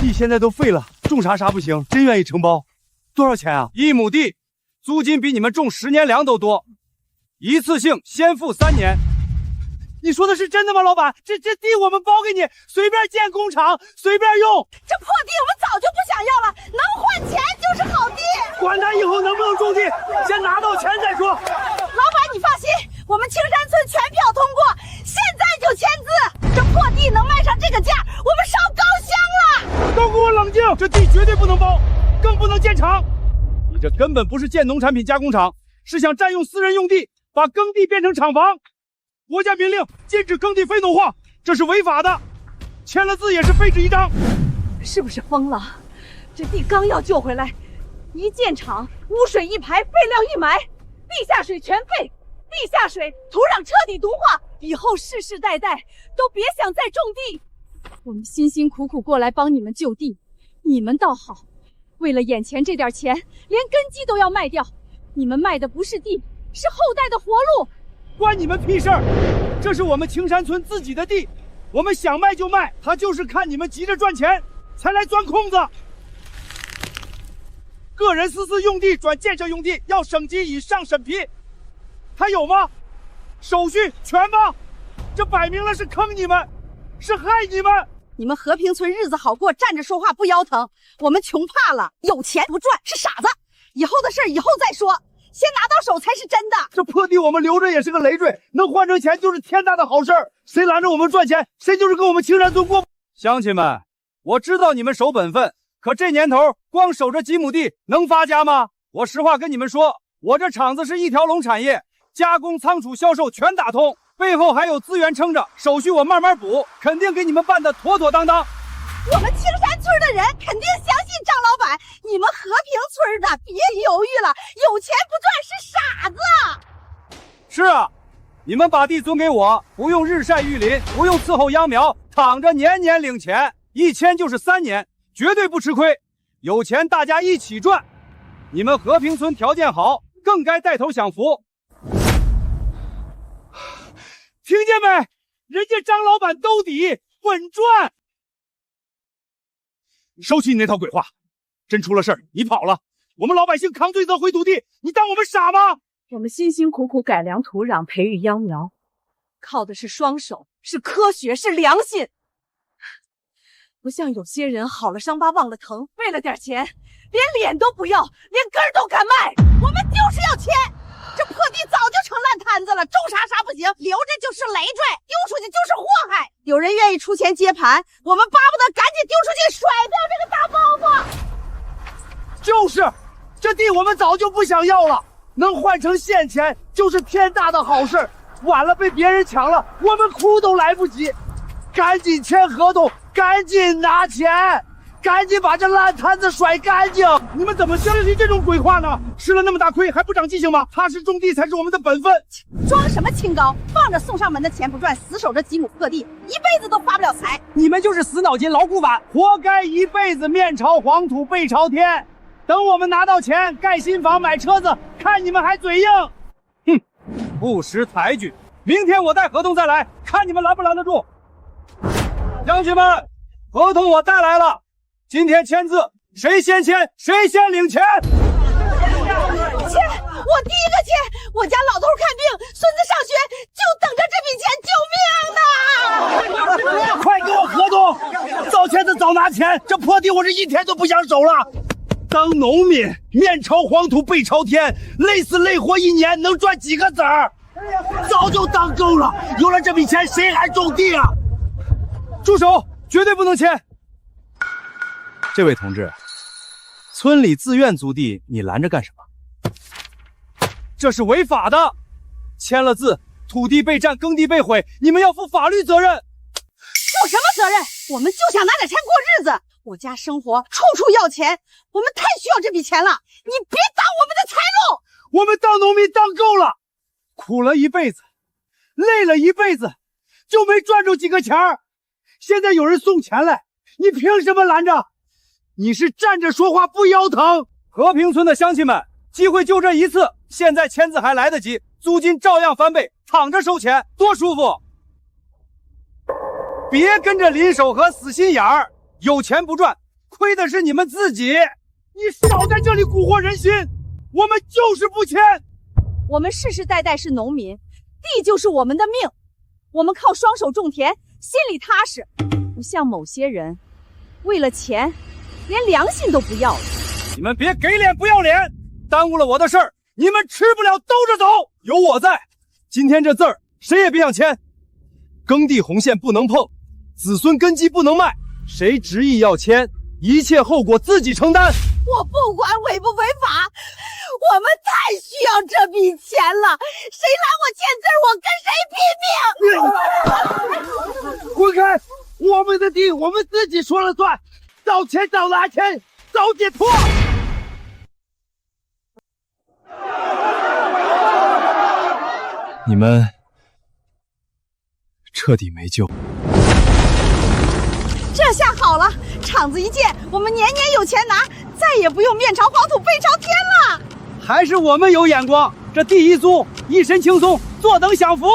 地现在都废了，种啥不行，真愿意承包。多少钱啊？1亩地，租金比你们种10年粮都多，一次性先付3年。你说的是真的吗，老板？这地我们包给你，随便建工厂，随便用。这破地我们早就不想要了，能换钱就是好地。管他以后能不能种地，先拿到钱再说。老板，你放心，我们青山村全票通过，现在就签字。这破地能卖上这个价，我们烧高香了。都给我冷静，这地绝对不能包，更不能建厂。你这根本不是建农产品加工厂，是想占用私人用地，把耕地变成厂房。国家明令禁止耕地非农化，这是违法的，签了字也是废纸一张。是不是疯了？这地刚要救回来，一建厂，污水一排，废料一埋，地下水全废，地下水土壤彻底毒化，以后世世代代都别想再种地。我们辛辛苦苦过来帮你们救地，你们倒好，为了眼前这点钱，连根基都要卖掉。你们卖的不是地，是后代的活路。关你们屁事儿！这是我们青山村自己的地，我们想卖就卖。他就是看你们急着赚钱，才来钻空子。个人私自用地转建设用地要省级以上审批，他有吗？手续全吗？这摆明了是坑你们，是害你们。你们和平村日子好过，站着说话不腰疼。我们穷怕了，有钱不赚是傻子。以后的事以后再说。先拿到手才是真的。这破地我们留着也是个累赘，能换成钱就是天大的好事儿。谁拦着我们赚钱，谁就是跟我们青山村过。乡亲们，我知道你们守本分，可这年头光守着几亩地能发家吗？我实话跟你们说，我这厂子是一条龙产业，加工、仓储、销售全打通，背后还有资源撑着，手续我慢慢补，肯定给你们办得妥妥当当。我们青山村的人肯定相信张老板，你们和平村的别犹豫了，有钱不赚是傻子。是啊，你们把地租给我，不用日晒雨淋，不用伺候秧苗，躺着年年领钱，一签就是3年，绝对不吃亏。有钱大家一起赚，你们和平村条件好，更该带头享福。听见没？人家张老板兜底，稳赚。收起你那套鬼话，真出了事儿你跑了，我们老百姓扛罪责回土地，你当我们傻吗？我们辛辛苦苦改良土壤，培育秧苗，靠的是双手，是科学，是良心。不像有些人好了伤疤忘了疼，为了点钱，连脸都不要，连根儿都敢卖。我们就是要钱，这破地早就成烂摊子了，种啥不行，留着就是累赘，丢出去就是祸害。有人愿意出钱接盘，我们巴不得赶紧丢出去，甩掉这个大包袱。就是，这地我们早就不想要了，能换成现钱就是天大的好事。晚了被别人抢了，我们哭都来不及。赶紧签合同，赶紧拿钱。赶紧把这烂摊子甩干净！你们怎么相信这种鬼话呢？吃了那么大亏还不长记性吗？踏实种地才是我们的本分。装什么清高？放着送上门的钱不赚，死守着几亩破地，一辈子都发不了财。你们就是死脑筋老古板，活该一辈子面朝黄土背朝天。等我们拿到钱盖新房买车子，看你们还嘴硬！哼，不识抬举。明天我带合同再来，看你们拦不拦得住。乡亲们，合同我带来了，今天签字，谁先签谁先领钱。签，我第一个签。我家老头看病，孙子上学，就等着这笔钱救命呢！快给我合同，早签字早拿钱。这破地我是一天都不想守了。当农民，面朝黄土背朝天，累死累活一年能赚几个子儿？早就当够了。有了这笔钱，谁还种地啊？住手！绝对不能签！这位同志，村里自愿租地，你拦着干什么？这是违法的！签了字，土地被占，耕地被毁，你们要负法律责任。负什么责任？我们就想拿点钱过日子。我家生活处处要钱，我们太需要这笔钱了。你别挡我们的财路！我们当农民当够了，苦了一辈子，累了一辈子，就没赚着几个钱儿。现在有人送钱来，你凭什么拦着？你是站着说话不腰疼？和平村的乡亲们，机会就这一次，现在签字还来得及，租金照样翻倍，躺着收钱，多舒服！别跟着林守和死心眼儿，有钱不赚，亏的是你们自己。你少在这里蛊惑人心，我们就是不签。我们世世代代是农民，地就是我们的命，我们靠双手种田，心里踏实，不像某些人，为了钱，连良心都不要了。你们别给脸不要脸，耽误了我的事儿，你们吃不了兜着走。有我在，今天这字儿谁也别想签。耕地红线不能碰，子孙根基不能卖，谁执意要签，一切后果自己承担。我不管违不违法，我们太需要这笔钱了。谁拦我签字，我跟谁拼命！滚开！我们的地我们自己说了算，早签早拿钱，早解脱。你们彻底没救。这下好了，厂子一建，我们年年有钱拿，再也不用面朝黄土背朝天了。还是我们有眼光，这地一租，一身轻松，坐等享福。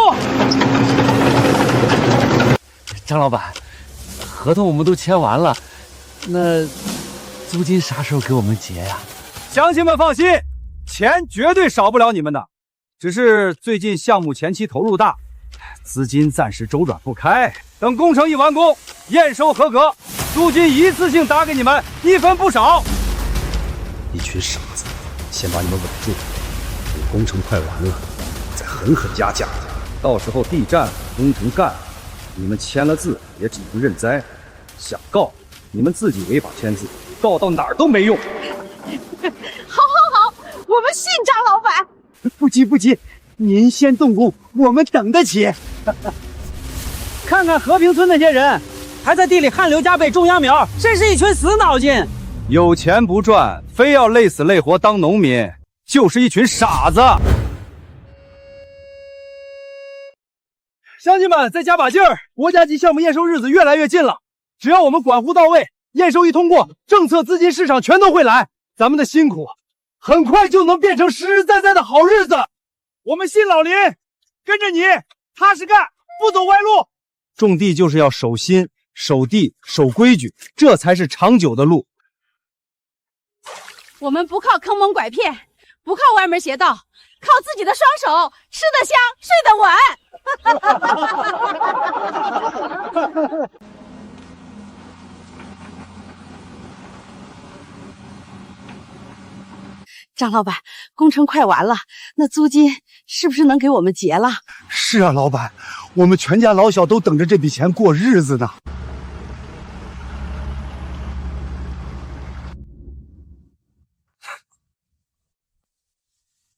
张老板，合同我们都签完了，那租金啥时候给我们结呀？乡亲们放心，钱绝对少不了你们的，只是最近项目前期投入大，资金暂时周转不开。等工程一完工，验收合格，租金一次性打给你们，1分不少。一群傻子，先把你们稳住，等工程快完了，再狠狠压价。到时候地占，工程干，你们签了字也只能认栽。想告，你们自己违法签字，告到哪儿都没用。好，我们信张老板。不急，您先动工，我们等得起。看看和平村那些人，还在地里汗流浃背种秧苗，真是一群死脑筋。有钱不赚，非要累死累活当农民，就是一群傻子。乡亲们，再加把劲儿！国家级项目验收日子越来越近了，只要我们管护到位，验收一通过，政策、资金、市场全都会来，咱们的辛苦很快就能变成实实在在的好日子。我们信老林，跟着你，踏实干，不走歪路。种地就是要守心、守地、守规矩，这才是长久的路。我们不靠坑蒙拐骗，不靠歪门邪道，靠自己的双手，吃得香，睡得稳。张老板，工程快完了，那租金是不是能给我们结了？是啊，老板，我们全家老小都等着这笔钱过日子呢。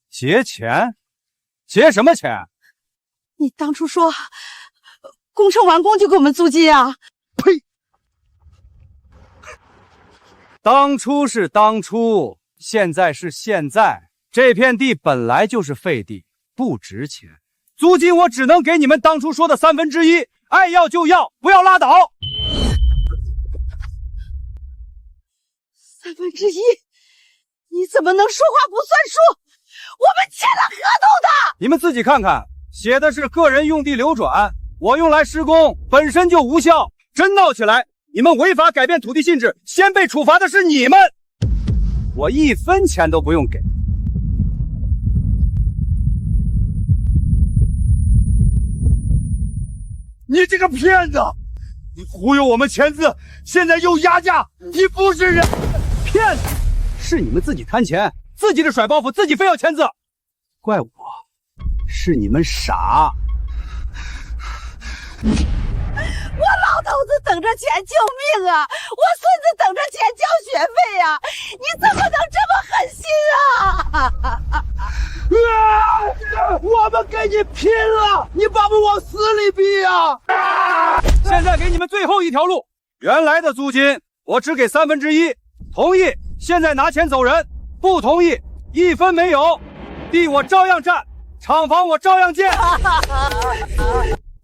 结钱？结什么钱？你当初说工程完工就给我们租金啊？呸！当初是当初，现在是现在。这片地本来就是废地，不值钱，租金我只能给你们当初说的1/3，爱要就要，不要拉倒。1/3，你怎么能说话不算数？我们签了合同的。你们自己看看，写的是个人用地流转，我用来施工本身就无效，真闹起来，你们违法改变土地性质，先被处罚的是你们，我1分钱都不用给。你这个骗子！你忽悠我们签字，现在又压价，你不是人！骗子！是你们自己贪钱，自己的甩包袱，自己非要签字，怪我，是你们傻。我老头子等着钱救命啊！我孙子等着钱交学费呀！你怎么能这么狠心啊！我们跟你拼了！你把我们往死里逼啊！现在给你们最后一条路，原来的租金我只给1/3，同意现在拿钱走人，不同意1分没有，地我照样占，厂房我照样建。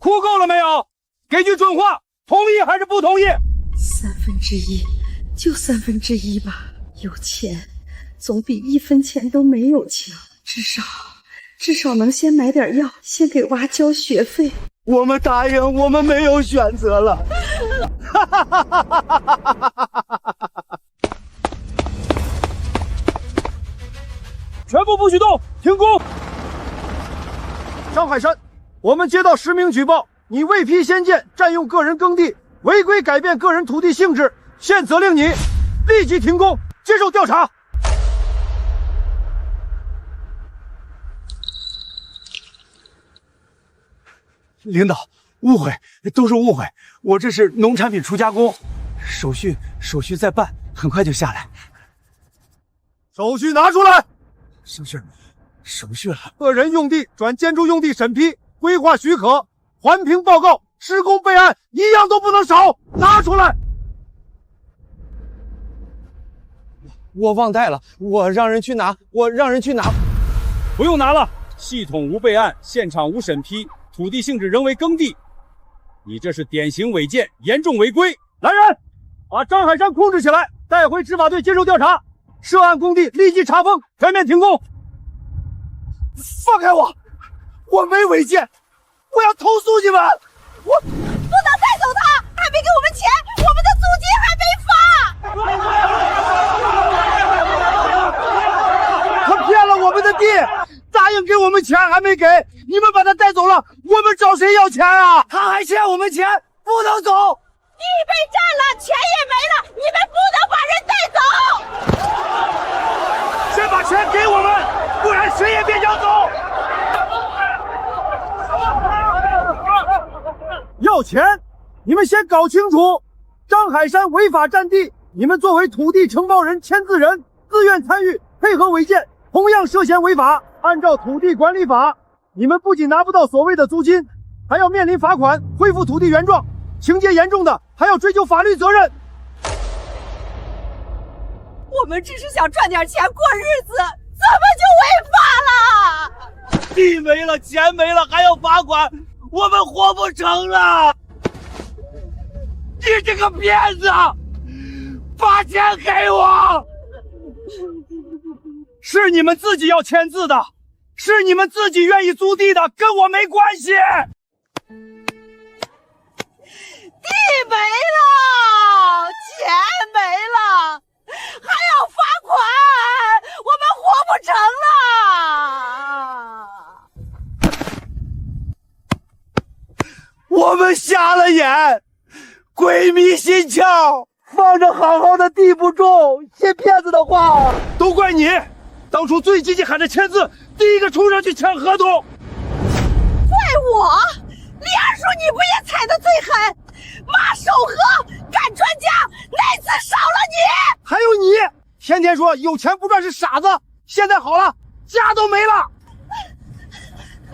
哭够了没有？给句准话，同意还是不同意？1/3，就1/3吧。有钱总比1分钱都没有强，至少能先买点药，先给娃交学费。我们答应，我们没有选择了。全部不许动，停工！张海山，我们接到实名举报，你未批先建，占用个人耕地，违规改变个人土地性质，现责令你立即停工，接受调查。领导，误会，都是误会，我这是农产品初加工，手续在办，很快就下来。手续拿出来。手续了。个人用地转建筑用地审批、规划许可、环评报告、施工备案，一样都不能少，拿出来。我忘带了，我让人去拿。不用拿了，系统无备案，现场无审批，土地性质仍为耕地，你这是典型违建，严重违规。来人，把张海山控制起来，带回执法队接受调查。涉案工地立即查封，全面停工。放开我！我没违建，我要投诉你们！不能带走他，还没给我们钱，我们的租金还没发。他骗了我们的地，答应给我们钱还没给，你们把他带走了，我们找谁要钱啊？他还欠我们钱，不能走。地被占了，钱也没了，你们不能把人带走。先把钱给我们，不然谁也别想走。要钱，你们先搞清楚，张海山违法占地，你们作为土地承包人、签字人，自愿参与配合违建，同样涉嫌违法。按照土地管理法，你们不仅拿不到所谓的租金，还要面临罚款、恢复土地原状，情节严重的还要追究法律责任。我们只是想赚点钱过日子，怎么就违法了？地没了，钱没了，还要罚款，我们活不成了！你这个骗子，把钱给我！是你们自己要签字的，是你们自己愿意租地的，跟我没关系。地没了，钱没了，还要罚款，我们活不成了。我们瞎了眼，鬼迷心窍，放着好好的地不种，信骗子的话。都怪你，当初最积极喊着签字，第一个冲上去抢合同。怪我，李二叔你不也踩得最狠？骂守河，赶专家，那次少了你。还有你，天天说有钱不赚是傻子，现在好了，家都没了。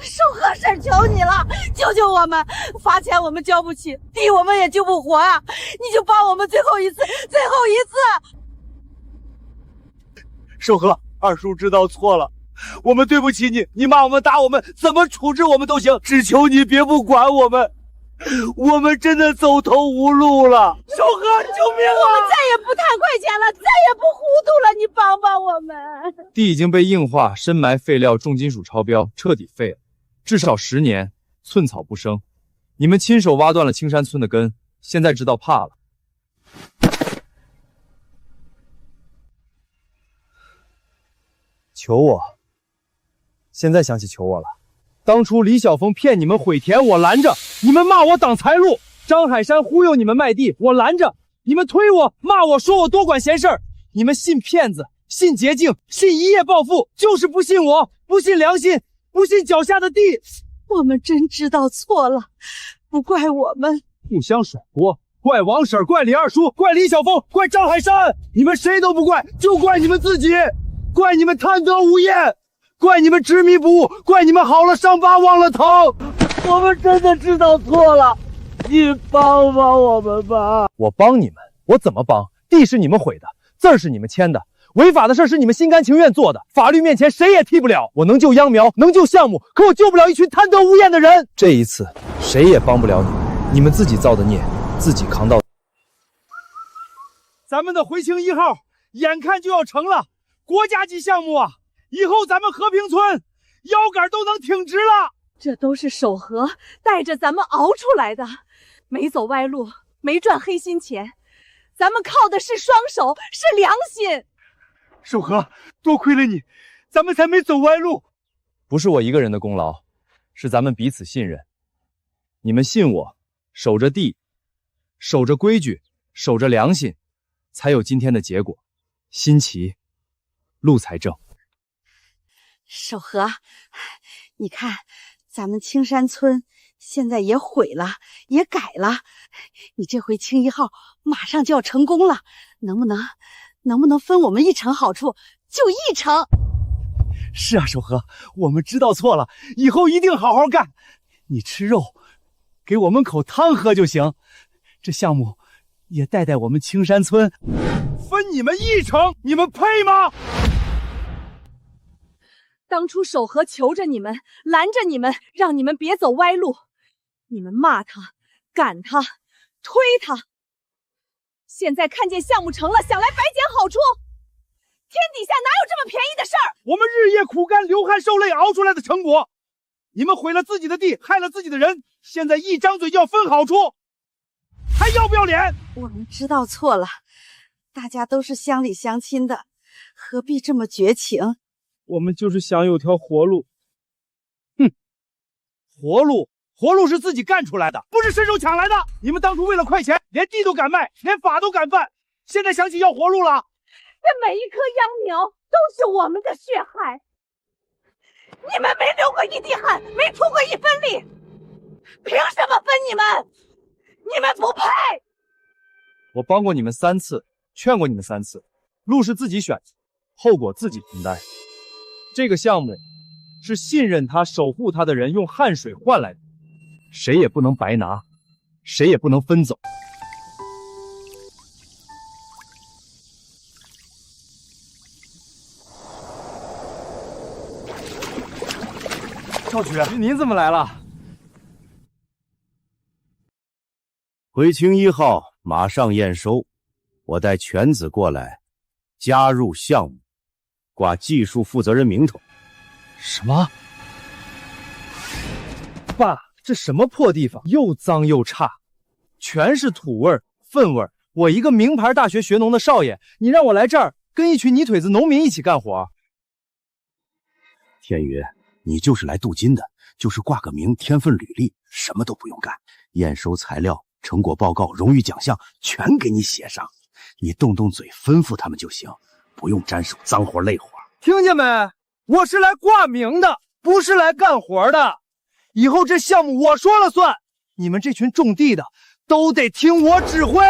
守河婶求你了，救救我们！罚钱我们交不起，地我们也救不活啊！你就帮我们最后一次，守和，二叔知道错了，我们对不起你，你骂我们打我们，怎么处置我们都行，只求你别不管我们，我们真的走投无路了。守和，救命啊！我们再也不贪快钱了，再也不糊涂了，你帮帮我们。地已经被硬化、深埋废料、重金属超标，彻底废了，至少10年，寸草不生。你们亲手挖断了青山村的根，现在知道怕了。求我，现在想起求我了。当初李晓峰骗你们毁田，我拦着；你们骂我挡财路；张海山忽悠你们卖地，我拦着；你们推我、骂我说我多管闲事儿，你们信骗子，信捷径，信一夜暴富，就是不信我，不信良心，不信脚下的地。我们真知道错了，不怪我们。互相甩锅，怪王婶，怪李二叔，怪李晓峰，怪张海山，你们谁都不怪，就怪你们自己，怪你们贪得无厌，怪你们执迷不悟，怪你们好了伤疤忘了疼。我们真的知道错了，你帮帮我们吧。我帮你们，我怎么帮？地是你们毁的，字儿是你们签的，违法的事是你们心甘情愿做的，法律面前谁也替不了。我能救秧苗，能救项目，可我救不了一群贪得无厌的人。这一次，谁也帮不了你们，你们自己造的孽，自己扛到。咱们的回青1号眼看就要成了，国家级项目啊！以后咱们和平村腰杆都能挺直了。这都是守和带着咱们熬出来的，没走歪路，没赚黑心钱，咱们靠的是双手，是良心。守和，多亏了你，咱们才没走歪路。不是我一个人的功劳，是咱们彼此信任。你们信我，守着地，守着规矩，守着良心，才有今天的结果。新奇，路才正。守和，你看，咱们青山村现在也毁了，也改了。你这回青1号马上就要成功了，能不能分我们1成好处？就1成。是啊，守和，我们知道错了，以后一定好好干。你吃肉，给我们口汤喝就行。这项目也带带我们青山村。分你们1成，你们配吗？当初守和求着你们，拦着你们，让你们别走歪路，你们骂他，赶他，推他。现在看见项目成了，想来白捡好处，天底下哪有这么便宜的事儿？我们日夜苦干，流汗受泪熬出来的成果，你们毁了自己的地，害了自己的人，现在一张嘴就要分好处，还要不要脸？我们知道错了，大家都是乡里乡亲的，何必这么绝情？我们就是想有条活路。哼，活路是自己干出来的，不是伸手抢来的。你们当初为了快钱，连地都敢卖，连法都敢犯，现在想起要活路了。这每一棵秧苗都是我们的血海，你们没流过一滴汗，没出过一分力，凭什么分你们？你们不配！我帮过你们3次，劝过你们3次，路是自己选的，后果自己承担。这个项目是信任他、守护他的人用汗水换来的，谁也不能白拿，谁也不能分走。赵局，您怎么来了？回青1号马上验收，我带犬子过来加入项目，挂技术负责人名头。什么？爸，这什么破地方，又脏又差，全是土味儿、粪味儿。我一个名牌大学学农的少爷，你让我来这儿跟一群泥腿子农民一起干活？天宇，你就是来镀金的，就是挂个名，填份履历，什么都不用干，验收材料、成果报告、荣誉奖项全给你写上，你动动嘴吩咐他们就行，不用沾手脏活累活。听见没？我是来挂名的，不是来干活的。以后这项目我说了算，你们这群种地的都得听我指挥。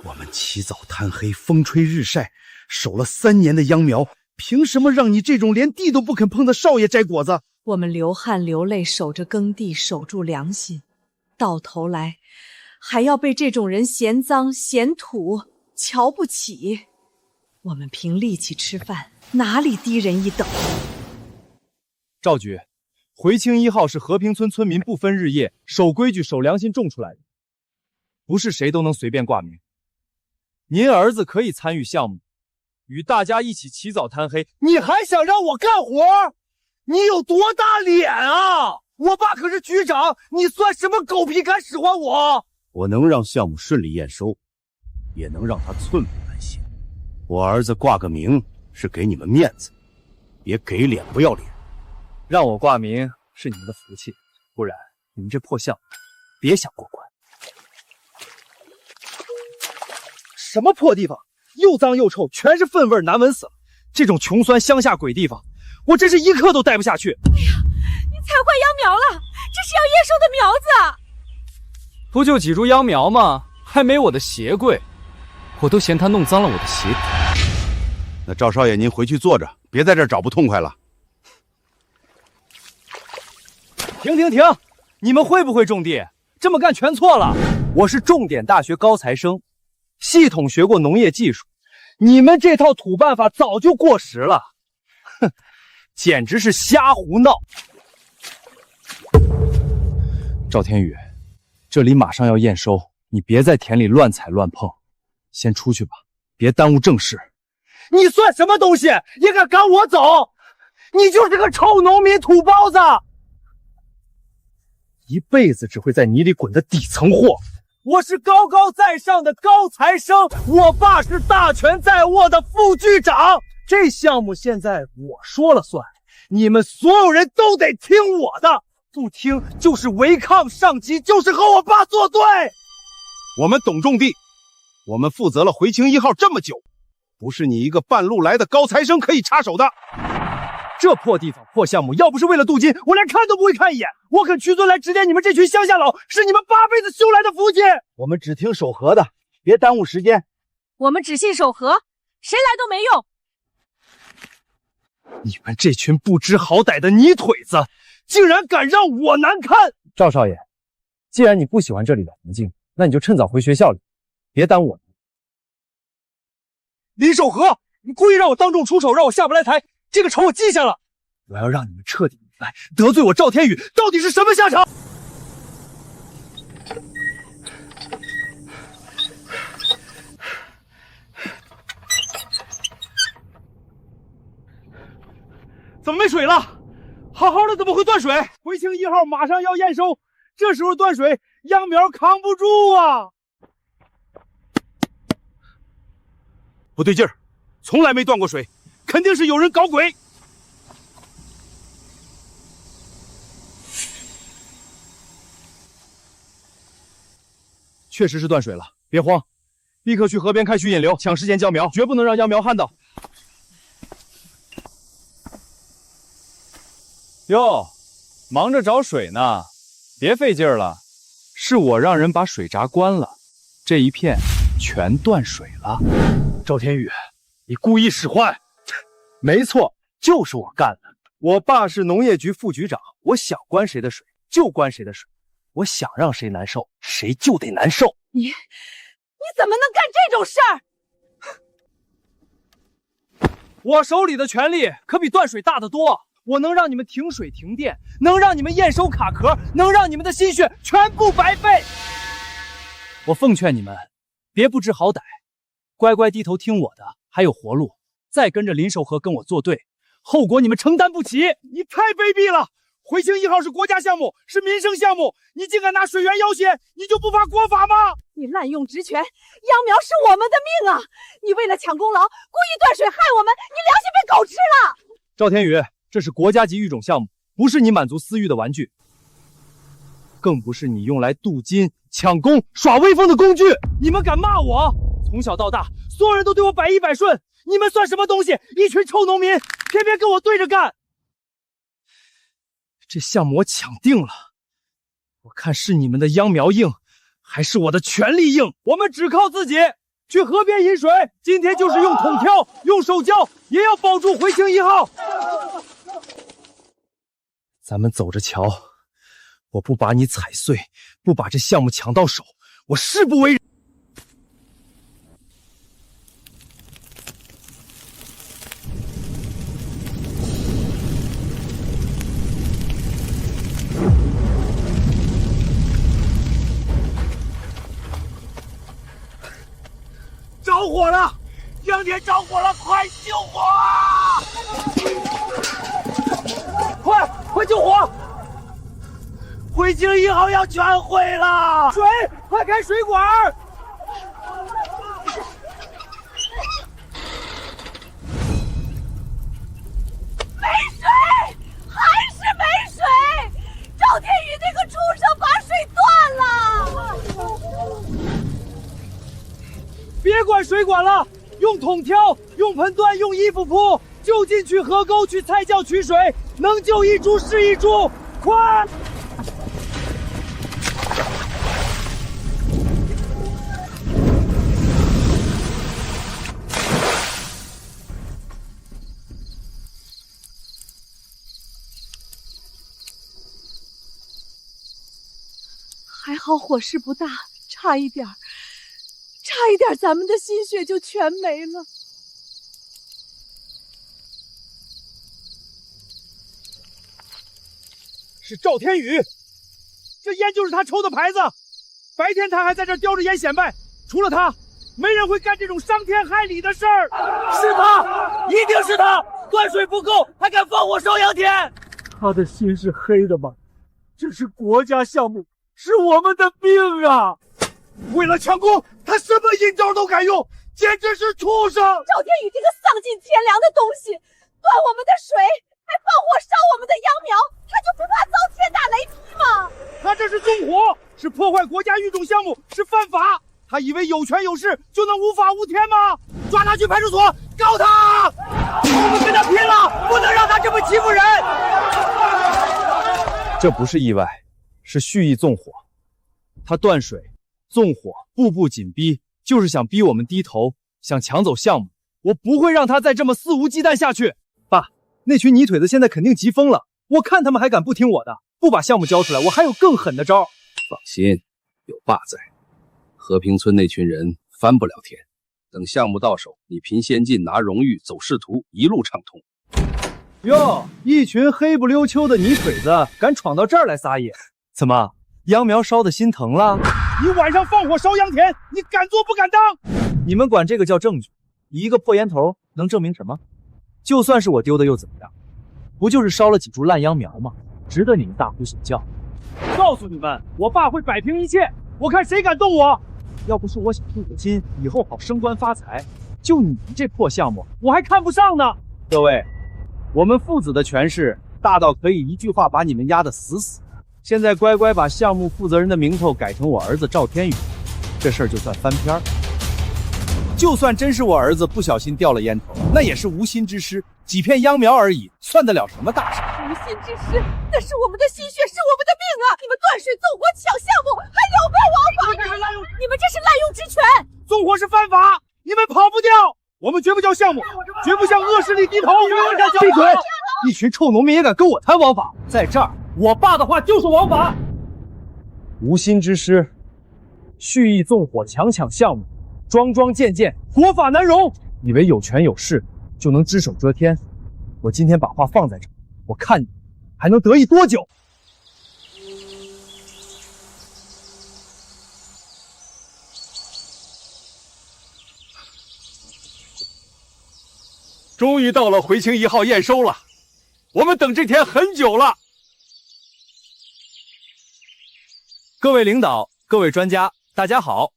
我们起早贪黑，风吹日晒，守了3年的秧苗，凭什么让你这种连地都不肯碰的少爷摘果子？我们流汗流泪守着耕地，守住良心，到头来还要被这种人嫌脏嫌土瞧不起。我们凭力气吃饭，哪里低人一等？赵局，回清1号是和平村村民不分日夜、守规矩、守良心种出来的，不是谁都能随便挂名。您儿子可以参与项目，与大家一起起早贪黑。你还想让我干活？你有多大脸啊！我爸可是局长，你算什么狗屁敢使唤我？我能让项目顺利验收，也能让他寸步难行。我儿子挂个名是给你们面子，别给脸不要脸。让我挂名是你们的福气，不然你们这破项目别想过关。什么破地方，又脏又臭，全是粪味，难闻死了。这种穷酸乡下鬼地方，我真是一刻都待不下去。哎呀，你踩坏秧苗了，这是要验收的苗子。不就几株秧苗吗？还没我的鞋贵，我都嫌他弄脏了我的鞋底。那赵少爷，您回去坐着，别在这儿找不痛快了。停！你们会不会种地？这么干全错了。我是重点大学高材生，系统学过农业技术，你们这套土办法早就过时了。哼，简直是瞎胡闹！赵天宇，这里马上要验收，你别在田里乱踩乱碰，先出去吧，别耽误正事。你算什么东西，也敢赶我走？你就是个臭农民土包子，一辈子只会在泥里滚的底层货。我是高高在上的高材生，我爸是大权在握的副局长。这项目现在我说了算，你们所有人都得听我的，不听就是违抗上级，就是和我爸作对。我们懂种地，我们负责了回清1号这么久，不是你一个半路来的高材生可以插手的。这破地方破项目，要不是为了镀金，我连看都不会看一眼。我肯屈尊来指点你们这群乡下佬，是你们8辈子修来的福气。我们只听守河的，别耽误时间。我们只信守河，谁来都没用。你们这群不知好歹的泥腿子，竟然敢让我难堪！赵少爷，既然你不喜欢这里的环境，那你就趁早回学校里，别耽误我。林守河，你故意让我当众出丑，让我下不来台，这个仇我记下了。我要让你们彻底明白，得罪我赵天宇到底是什么下场。怎么没水了？好好的怎么会断水？回清1号马上要验收，这时候断水，秧苗扛不住啊！不对劲儿，从来没断过水，肯定是有人搞鬼。确实是断水了，别慌，立刻去河边开渠引流，抢时间浇苗，绝不能让秧苗旱到。哟，忙着找水呢，别费劲儿了。是我让人把水闸关了，这一片全断水了。赵天宇，你故意使坏？没错，就是我干的。我爸是农业局副局长，我想关谁的水就关谁的水，我想让谁难受，谁就得难受。你怎么能干这种事儿？我手里的权力可比断水大得多。我能让你们停水停电，能让你们验收卡壳，能让你们的心血全部白费。我奉劝你们，别不知好歹，乖乖低头听我的，还有活路。再跟着林守河跟我作对，后果你们承担不起。你太卑鄙了！回清1号是国家项目，是民生项目，你竟敢拿水源要挟，你就不怕国法吗？你滥用职权，秧苗是我们的命啊！你为了抢功劳，故意断水害我们，你良心被狗吃了！赵天宇，这是国家级育种项目，不是你满足私欲的玩具，更不是你用来镀金、抢功、耍威风的工具。你们敢骂我？从小到大，所有人都对我百依百顺，你们算什么东西？一群臭农民，偏偏跟我对着干。这项目我抢定了，我看是你们的秧苗硬，还是我的权力硬？我们只靠自己。去河边饮水，今天就是用桶挑，用手浇，也要保住回清1号。咱们走着瞧，我不把你踩碎，不把这项目抢到手，我誓不为人。火了！杨田着火了，快救火啊！快救火！回京1号要全毁了！水，快开水管！没水，还是没水！赵天宇那个畜生把水断了！别管水管了，用桶挑，用盆端，用衣服铺，就近去河沟去菜窖取水，能救一株是一株，快！还好火势不大，差一点，咱们的心血就全没了。是赵天宇，这烟就是他抽的牌子。白天他还在这叼着烟显摆，除了他，没人会干这种伤天害理的事儿。是他，一定是他！断水不够，还敢放火烧杨田？他的心是黑的吗？这是国家项目，是我们的命啊！为了抢功，他什么阴招都敢用，简直是畜生！赵天宇这个丧尽天良的东西，断我们的水，还放火烧我们的秧苗，他就不怕遭天打雷劈吗？他这是纵火，是破坏国家育种项目，是犯法。他以为有权有势就能无法无天吗？抓他去派出所告他！我们跟他拼了，不能让他这么欺负人！这不是意外，是蓄意纵火。他断水、纵火，步步紧逼，就是想逼我们低头，想抢走项目。我不会让他再这么肆无忌惮下去。爸，那群泥腿子现在肯定急疯了，我看他们还敢不听我的，不把项目交出来，我还有更狠的招。放心，有爸在，和平村那群人翻不了天。等项目到手，你凭先进拿荣誉，走仕途，一路畅通。哟，一群黑不溜秋的泥腿子敢闯到这儿来撒野，怎么秧苗烧的心疼了？你晚上放火烧秧田，你敢做不敢当？你们管这个叫证据？一个破烟头能证明什么？就算是我丢的又怎么样？不就是烧了几株烂秧苗吗？值得你们大呼小叫？告诉你们，我爸会摆平一切，我看谁敢动我！要不是我想镀个金，以后好升官发财，就你们这破项目，我还看不上呢。各位，我们父子的权势大到可以一句话把你们压得死死的。现在乖乖把项目负责人的名头改成我儿子赵天宇，这事儿就算翻篇儿。就算真是我儿子不小心掉了烟头，那也是无心之失，几片秧苗而已，算得了什么大事？无心之失，那是我们的心血，是我们的命啊！你们断水纵火抢项目，还有没有王法？你们这是滥用职权！纵火是犯法，你们跑不掉！我们绝不交项目，绝不向恶势力低头！闭嘴！一群臭农民也敢跟我谈王法？在这儿，我爸的话就是王法。无心之失，蓄意纵火强抢项目，桩桩件件，国法难容。以为有权有势就能只手遮天？我今天把话放在这儿，我看你还能得意多久？终于到了回青1号验收了，我们等这天很久了。各位领导，各位专家，大家好，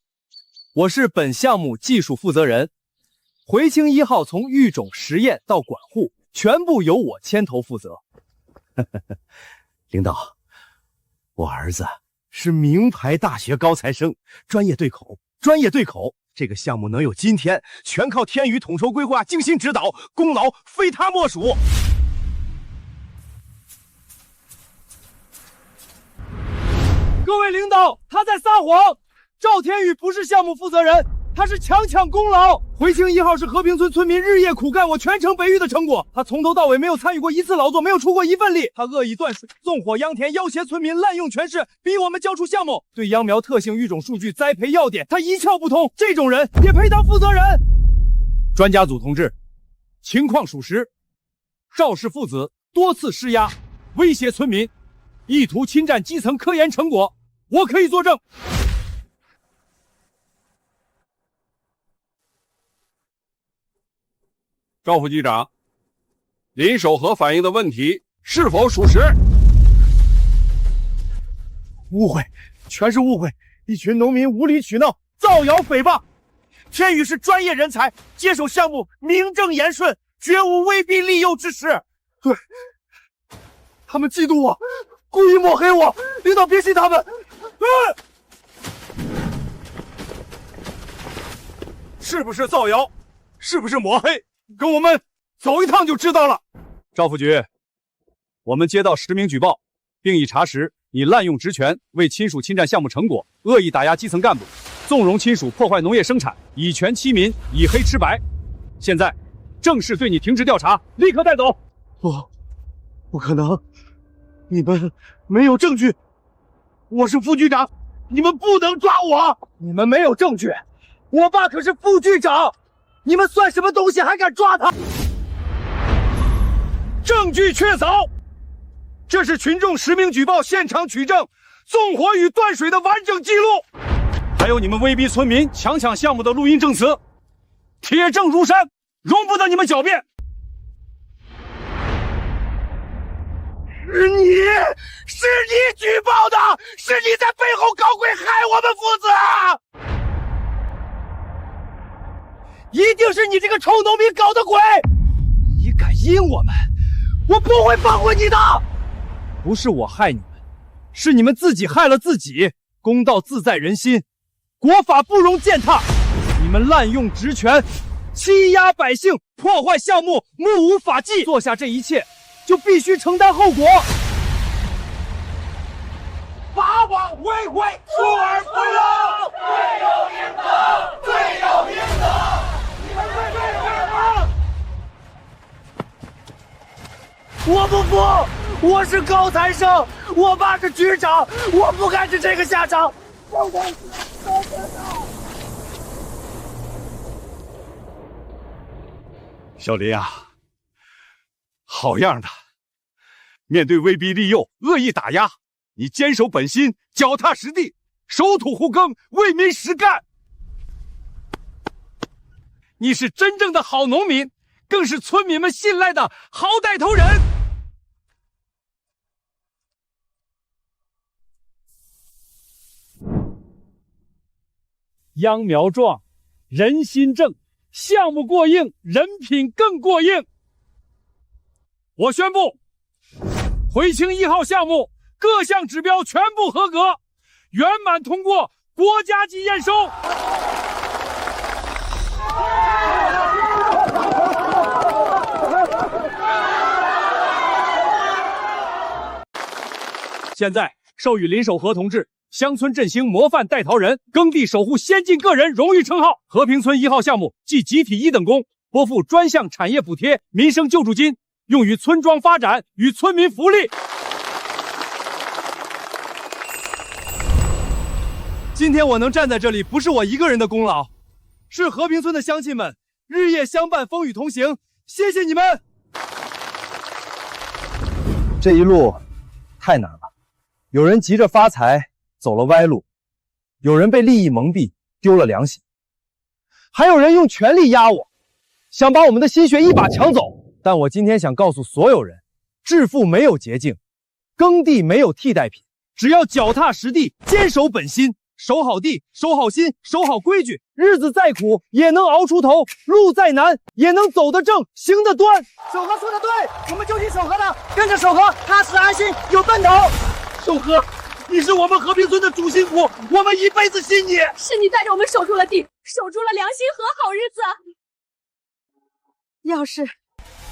我是本项目技术负责人。回青1号从育种、实验到管护，全部由我牵头负责。领导，我儿子是名牌大学高材生，专业对口。这个项目能有今天，全靠天宇统筹规划、精心指导，功劳非他莫属。各位领导，他在撒谎！赵天宇不是项目负责人，他是强抢功劳。回青1号是和平村村民日夜苦干，我全程培育的成果。他从头到尾没有参与过一次劳作，没有出过一份力。他恶意断水、纵火秧田，要挟村民，滥用权势，逼我们交出项目。对秧苗特性、育种数据、栽培要点，他一窍不通。这种人也配当负责人？专家组同志，情况属实，赵氏父子多次施压，威胁村民，意图侵占基层科研成果，我可以作证。赵副局长，林守和反映的问题是否属实？误会，全是误会！一群农民无理取闹，造谣诽谤。天宇是专业人才，接手项目名正言顺，绝无威逼利诱之实。对，他们嫉妒我，故意抹黑我，领导别信他们。是不是造谣？是不是抹黑？跟我们走一趟就知道了。赵副局，我们接到实名举报，并已查实你滥用职权，为亲属侵占项目成果，恶意打压基层干部，纵容亲属破坏农业生产，以权欺民，以黑吃白。现在正式对你停职调查，立刻带走。不可能，你们没有证据。我是副局长，你们不能抓我。你们没有证据，我爸可是副局长，你们算什么东西，还敢抓他？证据确凿，这是群众实名举报现场取证，纵火与断水的完整记录，还有你们威逼村民强抢项目的录音证词，铁证如山，容不得你们狡辩。是你举报的，是你在背后搞鬼，害我们父子！一定是你这个臭农民搞的鬼！你敢阴我们，我不会放过你的！不是我害你们，是你们自己害了自己。公道自在人心，国法不容践踏。你们滥用职权，欺压百姓，破坏项目，目无法纪，做下这一切，就必须承担后果。法网恢恢，疏而不漏，罪有应得，罪有应得。你们快对我！我不服！我是高材生，我爸是局长，我不该是这个下场。小林啊，好样的！面对威逼利诱、恶意打压，你坚守本心，脚踏实地，守土护耕，为民实干。你是真正的好农民，更是村民们信赖的好带头人。秧苗壮，人心正，项目过硬，人品更过硬。我宣布，回青1号项目各项指标全部合格，圆满通过国家级验收。现在授予林守和同志乡村振兴模范带头人、耕地守护先进个人荣誉称号。和平村1号项目即集体1等功，拨付专项产业补贴、民生救助金，用于村庄发展与村民福利。今天我能站在这里，不是我一个人的功劳，是和平村的乡亲们日夜相伴、风雨同行，谢谢你们！这一路太难了，有人急着发财走了歪路，有人被利益蒙蔽丢了良心，还有人用权力压我，想把我们的心血一把抢走。但我今天想告诉所有人，致富没有捷径，耕地没有替代品，只要脚踏实地，坚守本心，守好地，守好心，守好规矩，日子再苦也能熬出头，路再难也能走得正，行得端。守和说的对，我们就听守和的，跟着守和，踏实安心，有奔头。守和，你是我们和平村的主心骨，我们一辈子信你。是你带着我们守住了地，守住了良心和好日子。要是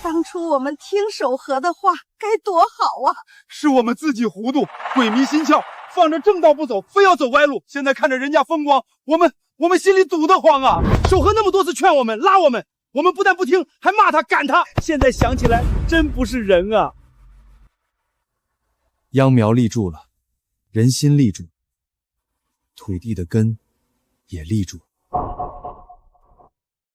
当初我们听守和的话，该多好啊！是我们自己糊涂，鬼迷心窍，放着正道不走，非要走歪路。现在看着人家风光，我们心里堵得慌啊！守和那么多次劝我们、拉我们，我们不但不听，还骂他、赶他。现在想起来，真不是人啊！秧苗立住了，人心立住，土地的根也立住了。